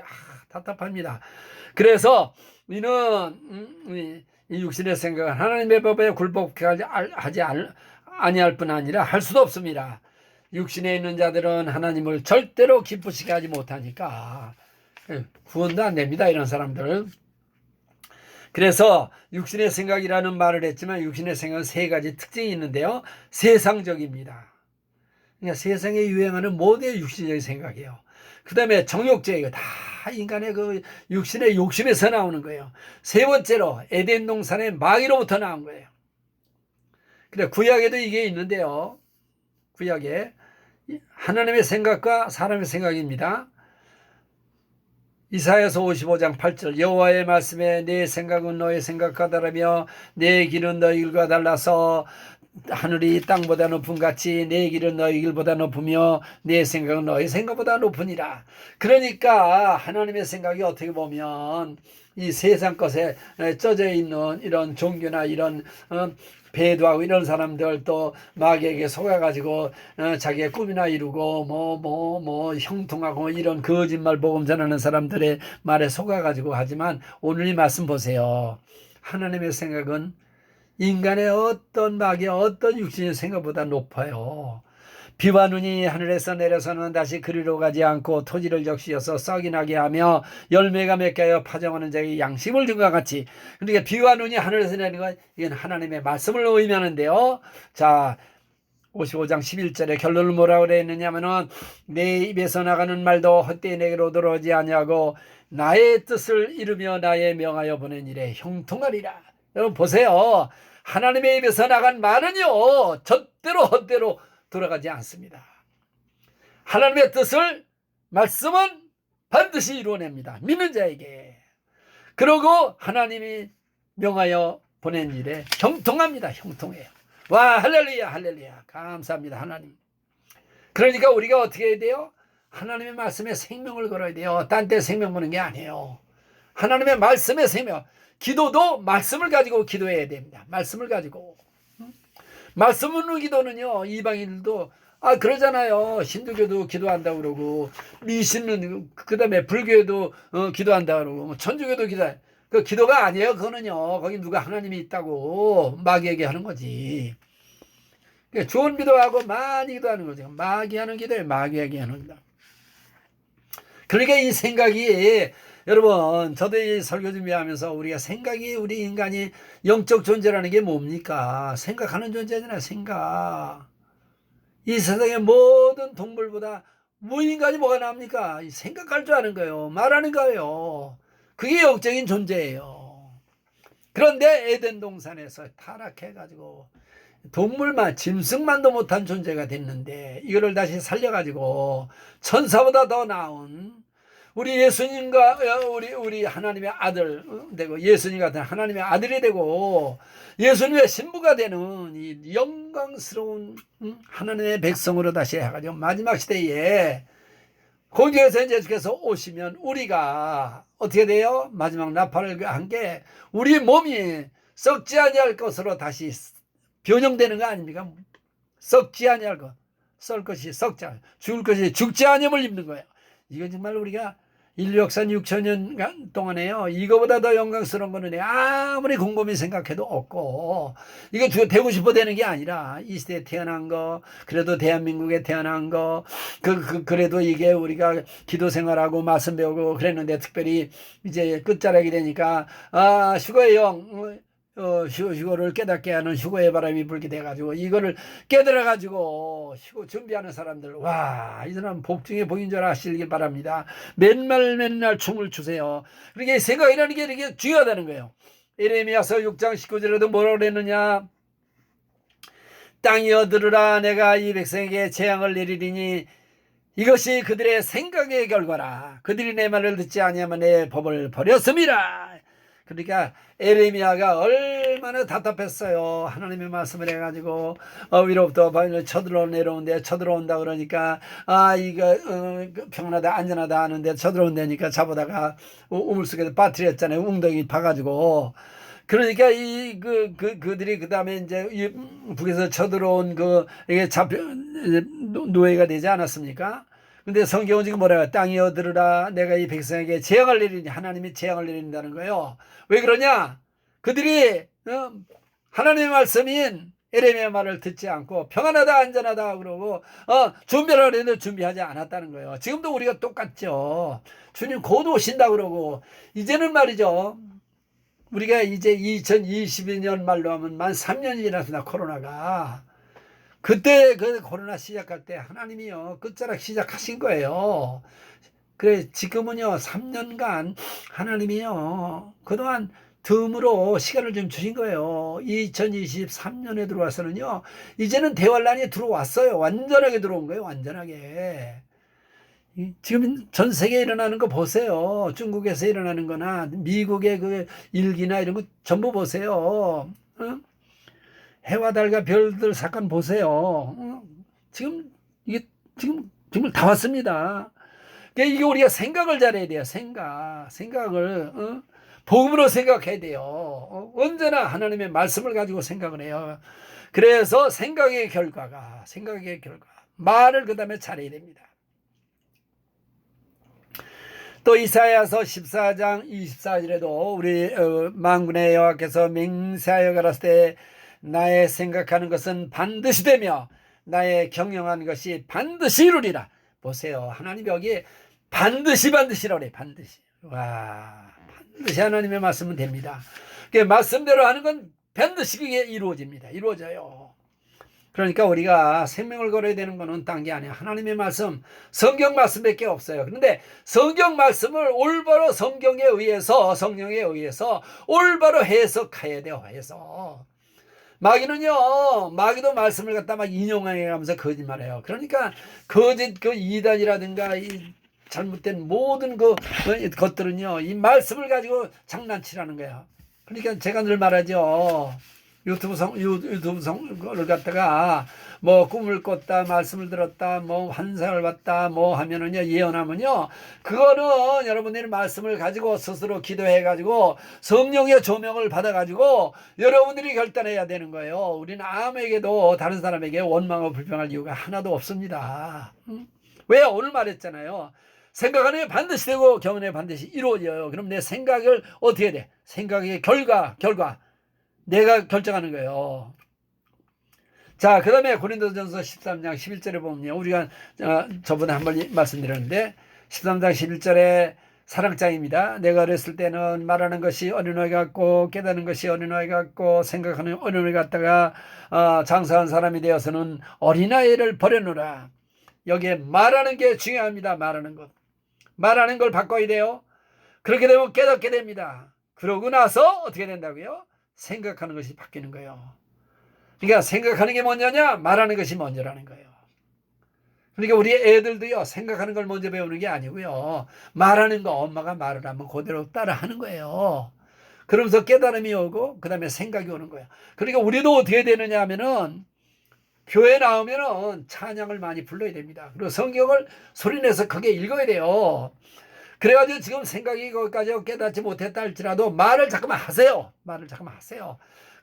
답답합니다. 그래서 이는 이 육신의 생각은 하나님의 법에 굴복하지 아니할 뿐 아니라 할 수도 없습니다. 육신에 있는 자들은 하나님을 절대로 기쁘시게 하지 못하니까 구원도 안 됩니다. 이런 사람들. 그래서 육신의 생각이라는 말을 했지만 육신의 생각은 세 가지 특징이 있는데요. 세상적입니다. 그러니까 세상에 유행하는 모든 육신적인 생각이에요. 그 다음에 정욕적이고 다 인간의 그 육신의 욕심에서 나오는 거예요. 세 번째로 에덴 동산의 마귀로부터 나온 거예요. 그래 구약에도 이게 있는데요. 구약에 하나님의 생각과 사람의 생각입니다. 이사야서 55장 8절 여호와의 말씀에 내 생각은 너의 생각과 다르며 내 길은 너희 길과 달라서 하늘이 땅보다 높음 같이 내 길은 너희 길보다 높으며 내 생각은 너희 생각보다 높으니라. 그러니까 하나님의 생각이 어떻게 보면 이 세상 것에 쪄져 있는 이런 종교나 이런 배도하고 이런 사람들 또 마귀에게 속아가지고 자기의 꿈이나 이루고 뭐 형통하고 이런 거짓말 복음 전하는 사람들의 말에 속아가지고 하지만 오늘 이 말씀 보세요. 하나님의 생각은 인간의 어떤 마귀의 어떤 육신의 생각보다 높아요. 비와 눈이 하늘에서 내려서는 다시 그리로 가지 않고 토지를 적시어서 썩이 나게 하며 열매가 맺게 하여 파종하는 자에게 양식을 준 것 같이. 그러니까 비와 눈이 하늘에서 내리는 건 이건 하나님의 말씀을 의미하는데요. 자 55장 11절에 결론을 뭐라고 그랬느냐면은 내 입에서 나가는 말도 헛되이 내게로 들어오지 아니하고 나의 뜻을 이루며 나의 명하여 보낸 일에 형통하리라. 여러분 보세요. 하나님의 입에서 나간 말은요 절대로 헛되로 돌아가지 않습니다. 하나님의 뜻을 말씀은 반드시 이루어냅니다. 믿는 자에게. 그리고 하나님이 명하여 보낸 일에 형통합니다. 형통해요. 와 할렐루야 할렐루야 감사합니다 하나님. 그러니까 우리가 어떻게 해야 돼요? 하나님의 말씀에 생명을 걸어야 돼요. 딴 데 생명 거는 게 아니에요. 하나님의 말씀에 생명. 기도도 말씀을 가지고 기도해야 됩니다. 말씀을 가지고. 말씀 묻는 기도는요 이방인들도 그러잖아요. 힌두교도 기도한다고 그러고 미신은 그 다음에 불교에도 기도한다고 그러고 천주교도 기도해. 그 기도가 아니에요. 그거는요 거기 누가 하나님이 있다고 마귀에게 하는 거지. 그러니까 좋은 기도하고 많이 기도하는 거죠. 마귀하는 기도예요. 마귀에게 하는 기도. 그러니까 이 생각이 여러분 저도 이 설교 준비하면서 우리가 생각이 우리 인간이 영적 존재라는 게 뭡니까? 생각하는 존재잖아요. 생각. 이 세상의 모든 동물보다 무인간이 뭐가 납니까? 생각할 줄 아는 거예요. 말하는 거예요. 그게 영적인 존재예요. 그런데 에덴 동산에서 타락해가지고 동물만 짐승만도 못한 존재가 됐는데 이거를 다시 살려가지고 천사보다 더 나은 우리 예수님과 우리 하나님의 아들 되고 예수님 같은 하나님의 아들이 되고 예수님의 신부가 되는 이 영광스러운 하나님의 백성으로 다시 해가지고 마지막 시대에 거기에서 이제 주께서 오시면 우리가 어떻게 돼요? 마지막 나팔을 한 게 우리 몸이 썩지 아니할 것으로 다시 변형되는 거 아닙니까? 썩지 아니할 것, 썩을 것이 썩지 아니, 죽을 것이 죽지 아니함을 입는 거예요. 이건 정말 우리가 인류 역사 6천년 동안에요. 이거보다 더 영광스러운 거는 아무리 곰곰이 생각해도 없고 이거 되고 싶어 되는 게 아니라 이 시대에 태어난 거 그래도 대한민국에 태어난 거 그래도 이게 우리가 기도 생활하고 말씀 배우고 그랬는데 특별히 이제 끝자락이 되니까 휴거의 영 휴거를 깨닫게 하는 휴거의 바람이 불게 돼가지고 이거를 깨달아가지고 휴거 준비하는 사람들 이 사람 복 중에 복인 줄 아시길 바랍니다. 맨날 춤을 추세요. 그러니까 생각이라는 게 이렇게 중요하다는 거예요. 예레미야서 6장 19절에도 뭐라고 그랬느냐? 땅이여 들으라 내가 이 백성에게 재앙을 내리리니 이것이 그들의 생각의 결과라. 그들이 내 말을 듣지 아니하면 내 법을 버렸음이라. 그러니까 에레미야가 얼마나 답답했어요. 하나님의 말씀을 해가지고 위로부터 쳐들어 내려오는데 쳐들어온다 그러니까 이거 평안하다 안전하다 하는데 쳐들어온다니까 잡아다가 우물 속에 빠뜨렸잖아요. 웅덩이 파가지고. 그러니까 그들이 그 다음에 이제 북에서 쳐들어온 이게 노예가 되지 않았습니까? 근데 성경은 지금 뭐라고 땅이여 들으라 내가 이 백성에게 재앙을 내리니 하나님이 재앙을 내린다는 거예요. 왜 그러냐? 그들이 하나님의 말씀인 에레미야 말을 듣지 않고 평안하다 안전하다 그러고 준비하라 그랬는데 준비하지 않았다는 거예요. 지금도 우리가 똑같죠. 주님 곧 오신다 그러고 이제는 말이죠. 우리가 이제 2022년 말로 하면 만 3년이 지났습니다. 코로나가. 그때 그 코로나 시작할 때 하나님이요 끝자락 시작하신 거예요. 그래 지금은요 3년간 하나님이요 그동안 덤으로 시간을 좀 주신 거예요. 2023년에 들어와서는요 이제는 대환란이 들어왔어요. 완전하게 들어온 거예요. 완전하게. 지금 전 세계에 일어나는 거 보세요. 중국에서 일어나는 거나 미국의 그 일기나 이런 거 전부 보세요. 해와 달과 별들 사건 보세요. 지금 이게 지금 정말 다 왔습니다. 그러니까 이게 우리가 생각을 잘해야 돼요. 생각을 복음으로 생각해야 돼요. 언제나 하나님의 말씀을 가지고 생각을 해요. 그래서 생각의 결과 말을 그 다음에 잘해야 됩니다. 또 이사야서 14장 24절에도 우리 만군의 여호와께서 맹세하여 가라사대 때 나의 생각하는 것은 반드시 되며 나의 경영하는 것이 반드시 이루리라. 보세요. 하나님 여기 반드시라고 그래. 반드시. 와, 반드시 하나님의 말씀은 됩니다. 그 말씀대로 하는 건 반드시 그게 이루어집니다. 이루어져요. 그러니까 우리가 생명을 걸어야 되는 거는 딴 게 아니야. 하나님의 말씀, 성경 말씀밖에 없어요. 그런데 성경 말씀을 올바로 성경에 의해서 올바로 해석해야 돼요. 해석. 마귀도 말씀을 갖다 막 인용해 가면서 거짓말해요. 그러니까 거짓 이단이라든가 이 잘못된 모든 것들은요 이 말씀을 가지고 장난치라는 거예요. 그러니까 제가 늘 말하죠. 유튜브를 갖다가 뭐 꿈을 꿨다, 말씀을 들었다, 뭐 환상을 봤다, 뭐 하면은요, 예언하면요, 그거는 여러분들이 말씀을 가지고 스스로 기도해가지고 성령의 조명을 받아가지고 여러분들이 결단해야 되는 거예요. 우리는 아무에게도 다른 사람에게 원망하고 불평할 이유가 하나도 없습니다. 왜? 오늘 말했잖아요. 생각하는 게 반드시 되고 경험에 반드시 이루어져요. 그럼 내 생각을 어떻게 돼? 생각의 결과. 내가 결정하는 거예요. 자, 그 다음에 고린도전서 13장 11절에 보면요. 우리가 저번에 한번 말씀드렸는데 13장 11절에 사랑장입니다. 내가 어렸을 때는 말하는 것이 어린아이 같고 깨닫는 것이 어린아이 같고 생각하는 어린아이 같다가 장사한 사람이 되어서는 어린아이를 버려놓으라. 여기에 말하는 게 중요합니다. 말하는 걸 바꿔야 돼요. 그렇게 되면 깨닫게 됩니다. 그러고 나서 어떻게 된다고요? 생각하는 것이 바뀌는 거예요. 그러니까 생각하는 게 먼저냐 말하는 것이 먼저라는 거예요. 그러니까 우리 애들도요 생각하는 걸 먼저 배우는 게 아니고요 말하는 거 엄마가 말을 하면 그대로 따라 하는 거예요. 그러면서 깨달음이 오고 그 다음에 생각이 오는 거예요. 그러니까 우리도 어떻게 되느냐 하면은 교회 나오면은 찬양을 많이 불러야 됩니다. 그리고 성경을 소리내서 크게 읽어야 돼요. 그래가지고 지금 생각이 거기까지 깨닫지 못했다 할지라도 말을 잠깐만 하세요.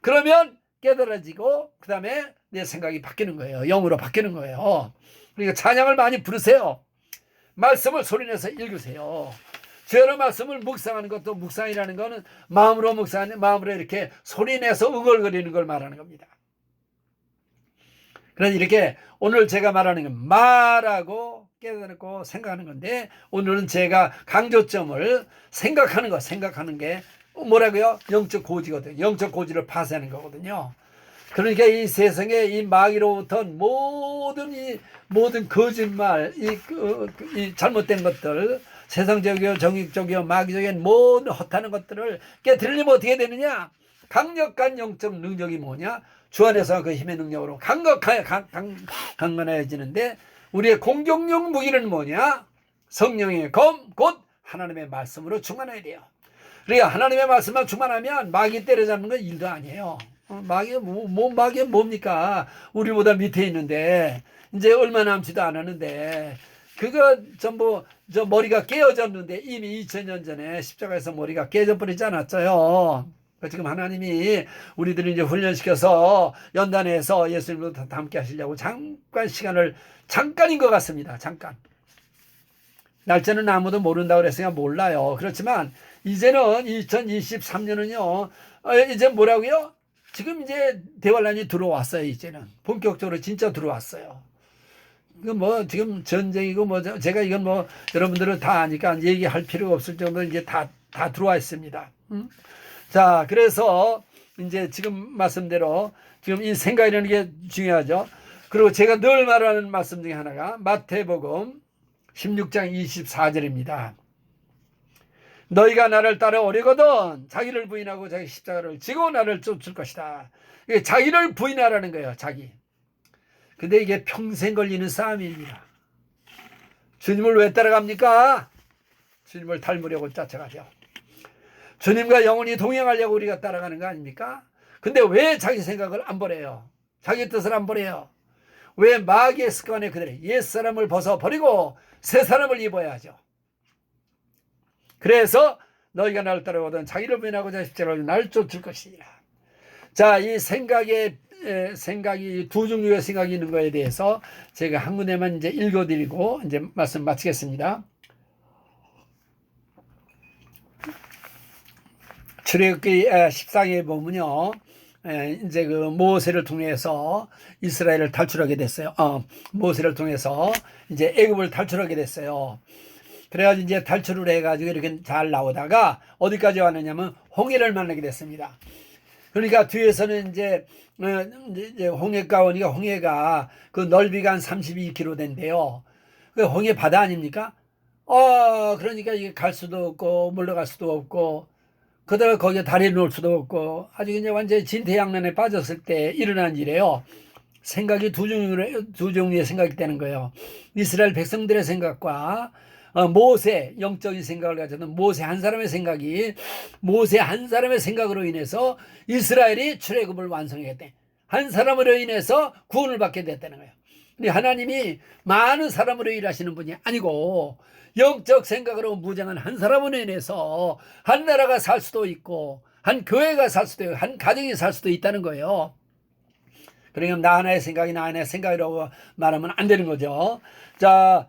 그러면 깨달아지고 그 다음에 내 생각이 바뀌는 거예요. 영으로 바뀌는 거예요. 그러니까 찬양을 많이 부르세요. 말씀을 소리내서 읽으세요. 주의 말씀을 묵상하는 것도 묵상이라는 거는 마음으로 묵상하는 마음으로 이렇게 소리내서 응얼거리는 걸 말하는 겁니다. 그래서 이렇게 오늘 제가 말하는 건 말하고 깨닫고 생각하는 건데 오늘은 제가 강조점을 생각하는 게 뭐라고요? 영적 고지거든요. 영적 고지를 파쇄하는 거거든요. 그러니까 이 세상에 이 마귀로부터 모든 거짓말, 이 잘못된 것들, 세상적이요, 정익적이요, 마귀적인 모든 헛하는 것들을 깨뜨리려면 어떻게 되느냐? 강력한 영적 능력이 뭐냐? 주 안에서 그 힘의 능력으로 강건해지는데 우리의 공격용 무기는 뭐냐? 성령의 검, 곧 하나님의 말씀으로 충만해야 돼요. 그러니까 하나님의 말씀만 충만하면 마귀 때려잡는 건 일도 아니에요. 마귀가 마귀가 뭡니까? 우리보다 밑에 있는데 이제 얼마 남지도 않았는데 그거 전부 머리가 깨어졌는데 이미 2000년 전에 십자가에서 머리가 깨져 버리지 않았어요. 지금 하나님이 우리들을 이제 훈련시켜서 연단해서 예수님도 함께 하시려고 잠깐 시간을, 잠깐인 것 같습니다. 잠깐. 날짜는 아무도 모른다고 그랬으니까 몰라요. 그렇지만 이제는 2023년은요, 이제 뭐라고요? 지금 이제 대환란이 들어왔어요. 이제는 본격적으로 진짜 들어왔어요. 이거 뭐 지금 전쟁이고 뭐 제가 이건 뭐 여러분들은 다 아니까 얘기할 필요가 없을 정도로 이제 다 들어와 있습니다. 자, 그래서 이제 지금 말씀대로 지금 이 생각이라는 게 중요하죠. 그리고 제가 늘 말하는 말씀 중에 하나가 마태복음 16장 24절입니다. 너희가 나를 따라 오려거든 자기를 부인하고 자기 십자가를 지고 나를 쫓을 것이다. 이게 자기를 부인하라는 거예요. 자기. 근데 이게 평생 걸리는 싸움입니다. 주님을 왜 따라갑니까? 주님을 닮으려고 쫓아가죠. 주님과 영원히 동행하려고 우리가 따라가는 거 아닙니까? 근데 왜 자기 생각을 안 버려요? 자기 뜻을 안 버려요? 왜 마귀의 습관에 그대로 옛사람을 벗어버리고 새 사람을 입어야 하죠? 그래서 너희가 나를 따라오든 자기를 부인하고 자기 십자가를 나를 쫓을 것이니라. 자, 이 생각이 두 종류의 생각이 있는 거에 대해서 제가 한 군데만 이제 읽어드리고 이제 말씀 마치겠습니다. 출애굽기 14장에 보면요, 이제 그 모세를 통해서 이스라엘을 탈출하게 됐어요. 모세를 통해서 이제 애굽을 탈출하게 됐어요. 그래가지고 이제 탈출을 해가지고 이렇게 잘 나오다가 어디까지 왔느냐면 홍해를 만나게 됐습니다. 그러니까 뒤에서는 이제 홍해가 오니까 홍해가 그 넓이가 한 32km 된대요. 그 홍해 바다 아닙니까? 그러니까 이게 갈 수도 없고 물러갈 수도 없고 그다가 거기에 다리를 놓을 수도 없고 아주 그냥 완전히 진퇴양난에 빠졌을 때 일어난 일이에요. 생각이 두 종류의 생각이 되는 거예요. 이스라엘 백성들의 생각과 모세, 영적인 생각을 가졌던 모세 한 사람의 생각으로 인해서 이스라엘이 출애굽을 완성했대. 한 사람으로 인해서 구원을 받게 됐다는 거예요. 근데 하나님이 많은 사람으로 일하시는 분이 아니고 영적 생각으로 무장한 한 사람으로 인해서 한 나라가 살 수도 있고 한 교회가 살 수도 있고 한 가정이 살 수도 있다는 거예요. 그러니까 나 하나의 생각이라고 말하면 안 되는 거죠. 자,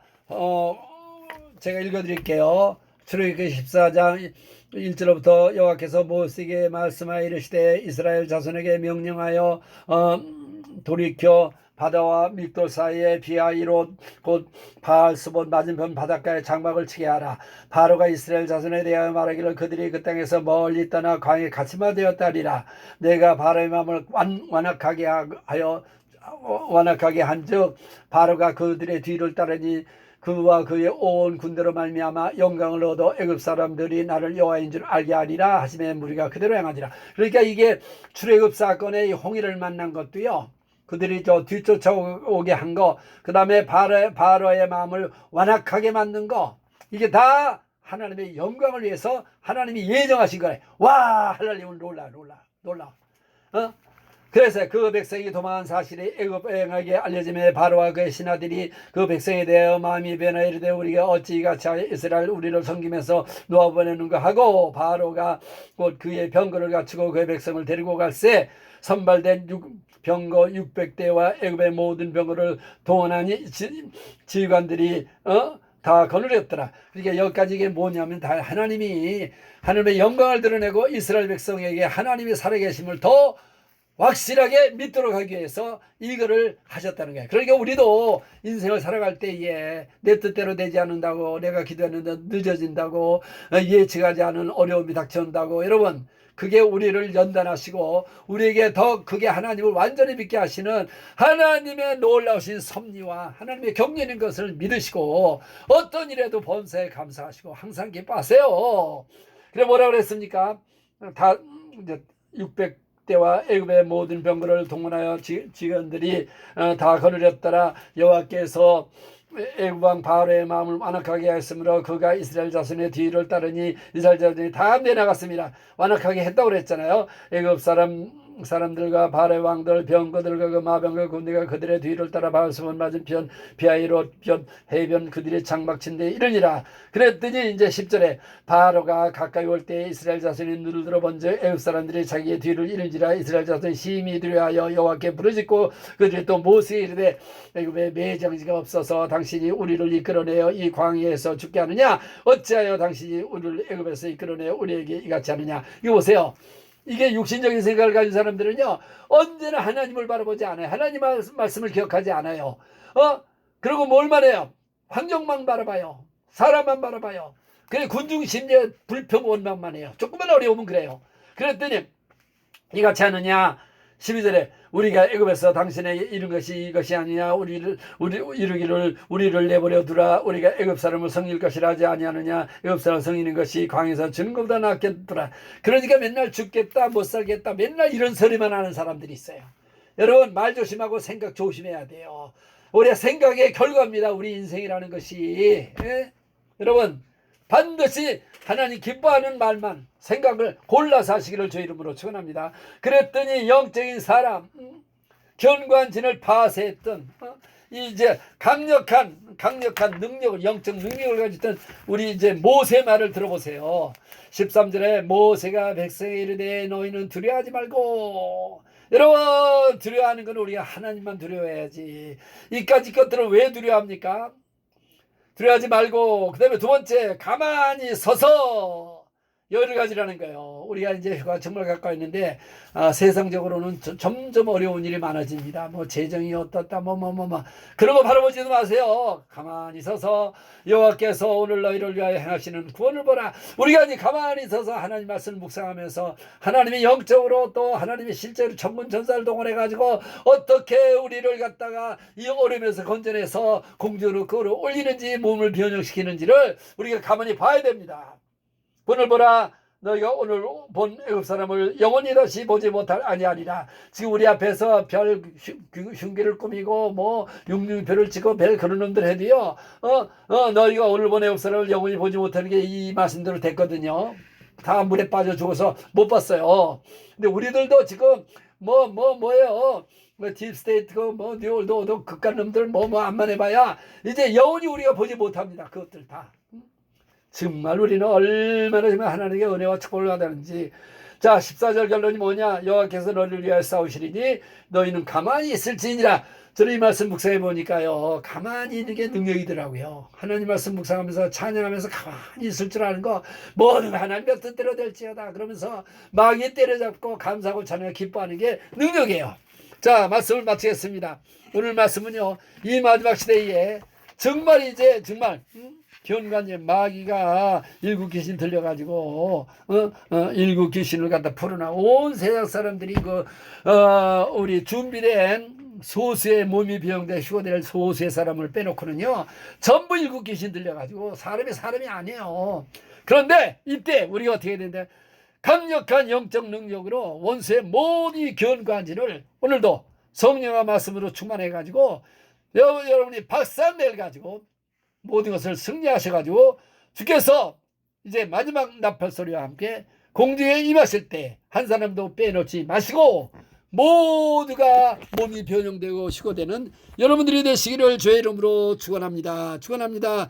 제가 읽어드릴게요. 출애굽기 14장 1절부터 여호와께서 모세에게 말씀하여 이르시되 이스라엘 자손에게 명령하여 돌이켜 바다와 믹돌 사이에 비하이롯 곧 바알스봇 맞은편 바닷가에 장막을 치게 하라. 바로가 이스라엘 자손에 대하여 말하기를 그들이 그 땅에서 멀리 떠나 광에 갇히마 되었다리라. 내가 바로의 마음을 완악하게 한즉 바로가 그들의 뒤를 따르니 그와 그의 온 군대로 말미암아 영광을 얻어 애굽 사람들이 나를 여호와인 줄 알게 하리라 하시매 무리가 그대로 행하지라. 그러니까 이게 출애굽 사건의 홍해를 만난 것도요, 그들이 뒤쫓아오게 한 거, 그 다음에 바로의 마음을 완악하게 만든 거, 이게 다 하나님의 영광을 위해서 하나님이 예정하신 거래. 와, 하나님은 놀라. 그래서 그 백성이 도망한 사실이 애굽 왕에게 알려지매 바로와 그의 신하들이 그 백성에 대하여 마음이 변하여 이르되 우리가 어찌 이같이 이스라엘 우리를 섬기면서 놓아보내는가 하고 바로가 곧 그의 병거를 갖추고 그의 백성을 데리고 갈새 선발된 병거 600대와 애굽의 모든 병거를 동원하니 지휘관들이 다 거느렸더라. 그러니까 여기까지 이게 뭐냐면 다 하나님의 영광을 드러내고 이스라엘 백성에게 하나님이 살아계심을 더 확실하게 믿도록 하기 위해서 이거를 하셨다는 거예요. 그러니까 우리도 인생을 살아갈 때에 내 뜻대로 되지 않는다고, 내가 기도했는데 늦어진다고, 예측하지 않은 어려움이 닥쳐온다고, 여러분 그게 우리를 연단하시고 우리에게 더 크게 하나님을 완전히 믿게 하시는 하나님의 놀라우신 섭리와 하나님의 경륜인 것을 믿으시고 어떤 일에도 범사에 감사하시고 항상 기뻐하세요. 그래 뭐라 그랬습니까? 다 이제 600대와 애굽의 모든 병거를 동원하여 지원들이 다 거느렸더라. 여호와께서 애굽 왕 바로의 마음을 완악하게 하였으므로 그가 이스라엘 자손의 뒤를 따르니 이스라엘 자손이 다 내나갔습니다. 완악하게 했다고 그랬잖아요. 애굽 사람 사람들과 바레 왕들 병거들과 그 마병과 군대가 그들의 뒤를 따라 바울스본 맞은편 비아이롯 변 해변 그들의 장막친데 이르니라. 그랬더니 이제 10절에 바로가 가까이 올 때 이스라엘 자손이 눈을 들어 먼저 애굽 사람들이 자기의 뒤를 이른지라. 이스라엘 자손이 심히 두려워하여 여호와께 부르짖고 그들이 또 모세에 이르되 애굽에 매장지가 없어서 당신이 우리를 이끌어내어 이 광야에서 죽게 하느냐? 어찌하여 당신이 우리를 애굽에서 이끌어내어 우리에게 이같이 하느냐? 이거 보세요. 이게 육신적인 생각을 가진 사람들은요, 언제나 하나님을 바라보지 않아요. 하나님 말씀을 기억하지 않아요. 그리고 뭘만 해요? 환경만 바라봐요. 사람만 바라봐요. 그래, 군중심리에 불평 원망만 해요. 조금만 어려우면 그래요. 그랬더니 이같이 하느냐? 12절에 우리가 애굽에서 당신에게 이룬 것이 이것이 아니냐? 이르기를 우리를 내버려 두라. 우리가 애굽 사람을 성일 것이라 하지 아니하느냐? 애굽 사람 성이는 것이 광에서 주는 것보다 낫겠더라. 그러니까 맨날 죽겠다 못 살겠다 맨날 이런 소리만 하는 사람들이 있어요. 여러분 말 조심하고 생각 조심해야 돼요. 우리의 생각의 결과입니다. 우리 인생이라는 것이. 여러분 반드시 하나님 기뻐하는 말만 생각을 골라서 하시기를 주 이름으로 축원합니다. 그랬더니 영적인 사람 견고한진을 파쇄했던 이제 강력한 능력을 영적 능력을 가졌던 우리 이제 모세 말을 들어보세요. 13절에 모세가 백성에 이르되 너희는 두려워하지 말고. 여러분 두려워하는 건 우리가 하나님만 두려워해야지. 이까지 것들을 왜 두려워합니까? 두려워하지 말고 그 다음에 두 번째 가만히 서서 여러 가지라는 거예요. 우리가 이제 휴가 정말 가까이 있는데 세상적으로는 점점 어려운 일이 많아집니다. 뭐 재정이 어떻다 뭐 그런 거 바라보지도 마세요. 가만히 서서 여호와께서 오늘 너희를 위하여 행하시는 구원을 보라. 우리가 이제 가만히 서서 하나님 말씀을 묵상하면서 하나님이 영적으로 또 하나님이 실제로 전문 전사를 동원해 가지고 어떻게 우리를 갖다가 이 어려움에서 건져내서 공주로 끌어올리는지 몸을 변형시키는지를 우리가 가만히 봐야 됩니다. 본을 보라. 너희가 오늘 본 애굽 사람을 영원히 다시 보지 못할 아니하리라. 지금 우리 앞에서 별 흉기를 꾸미고 뭐 육류별을 찍고 별 그런 놈들 해도요. 너희가 오늘 본 애굽 사람을 영원히 보지 못하는 게 이 말씀대로 됐거든요. 다 물에 빠져 죽어서 못 봤어요. 근데 우리들도 지금 뭐예요? 딥스테이트 뭐 뉴올도 극한 놈들 뭐 안만 해봐야 이제 영원히 우리가 보지 못합니다. 그것들 다. 정말 우리는 얼마나 정말 하나님의 은혜와 축복을 받았는지. 자 14절 결론이 뭐냐? 여호와께서 너희를 위하여 싸우시리니 너희는 가만히 있을지니라. 저는 이 말씀 묵상해 보니까요 가만히 있는 게 능력이더라고요. 하나님 말씀 묵상하면서 찬양하면서 가만히 있을 줄 아는 거 뭐든 하나님의 뜻대로 될지어다 그러면서 마귀 때려잡고 감사하고 찬양하고 기뻐하는 게 능력이에요. 자 말씀을 마치겠습니다. 오늘 말씀은요 이 마지막 시대에 정말 이제 정말 견관님 마귀가 일곱 귀신 들려가지고 일곱 귀신을 갖다 풀어나 온 세상 사람들이 우리 준비된 소수의 몸이 비용돼 휴거될 소수의 사람을 빼놓고는요 전부 일곱 귀신 들려가지고 사람이 아니에요. 그런데 이때 우리가 어떻게 해야 되는데 강력한 영적 능력으로 원수의 모든 견관진을 오늘도 성령의 말씀으로 충만해가지고 여러분이 박살내가지고 모든 것을 승리하셔가지고 주께서 이제 마지막 나팔 소리와 함께 공중에 임하실 때 한 사람도 빼놓지 마시고 모두가 몸이 변형되고 휴거되는 여러분들이 되시기를 주의 이름으로 축원합니다. 축원합니다.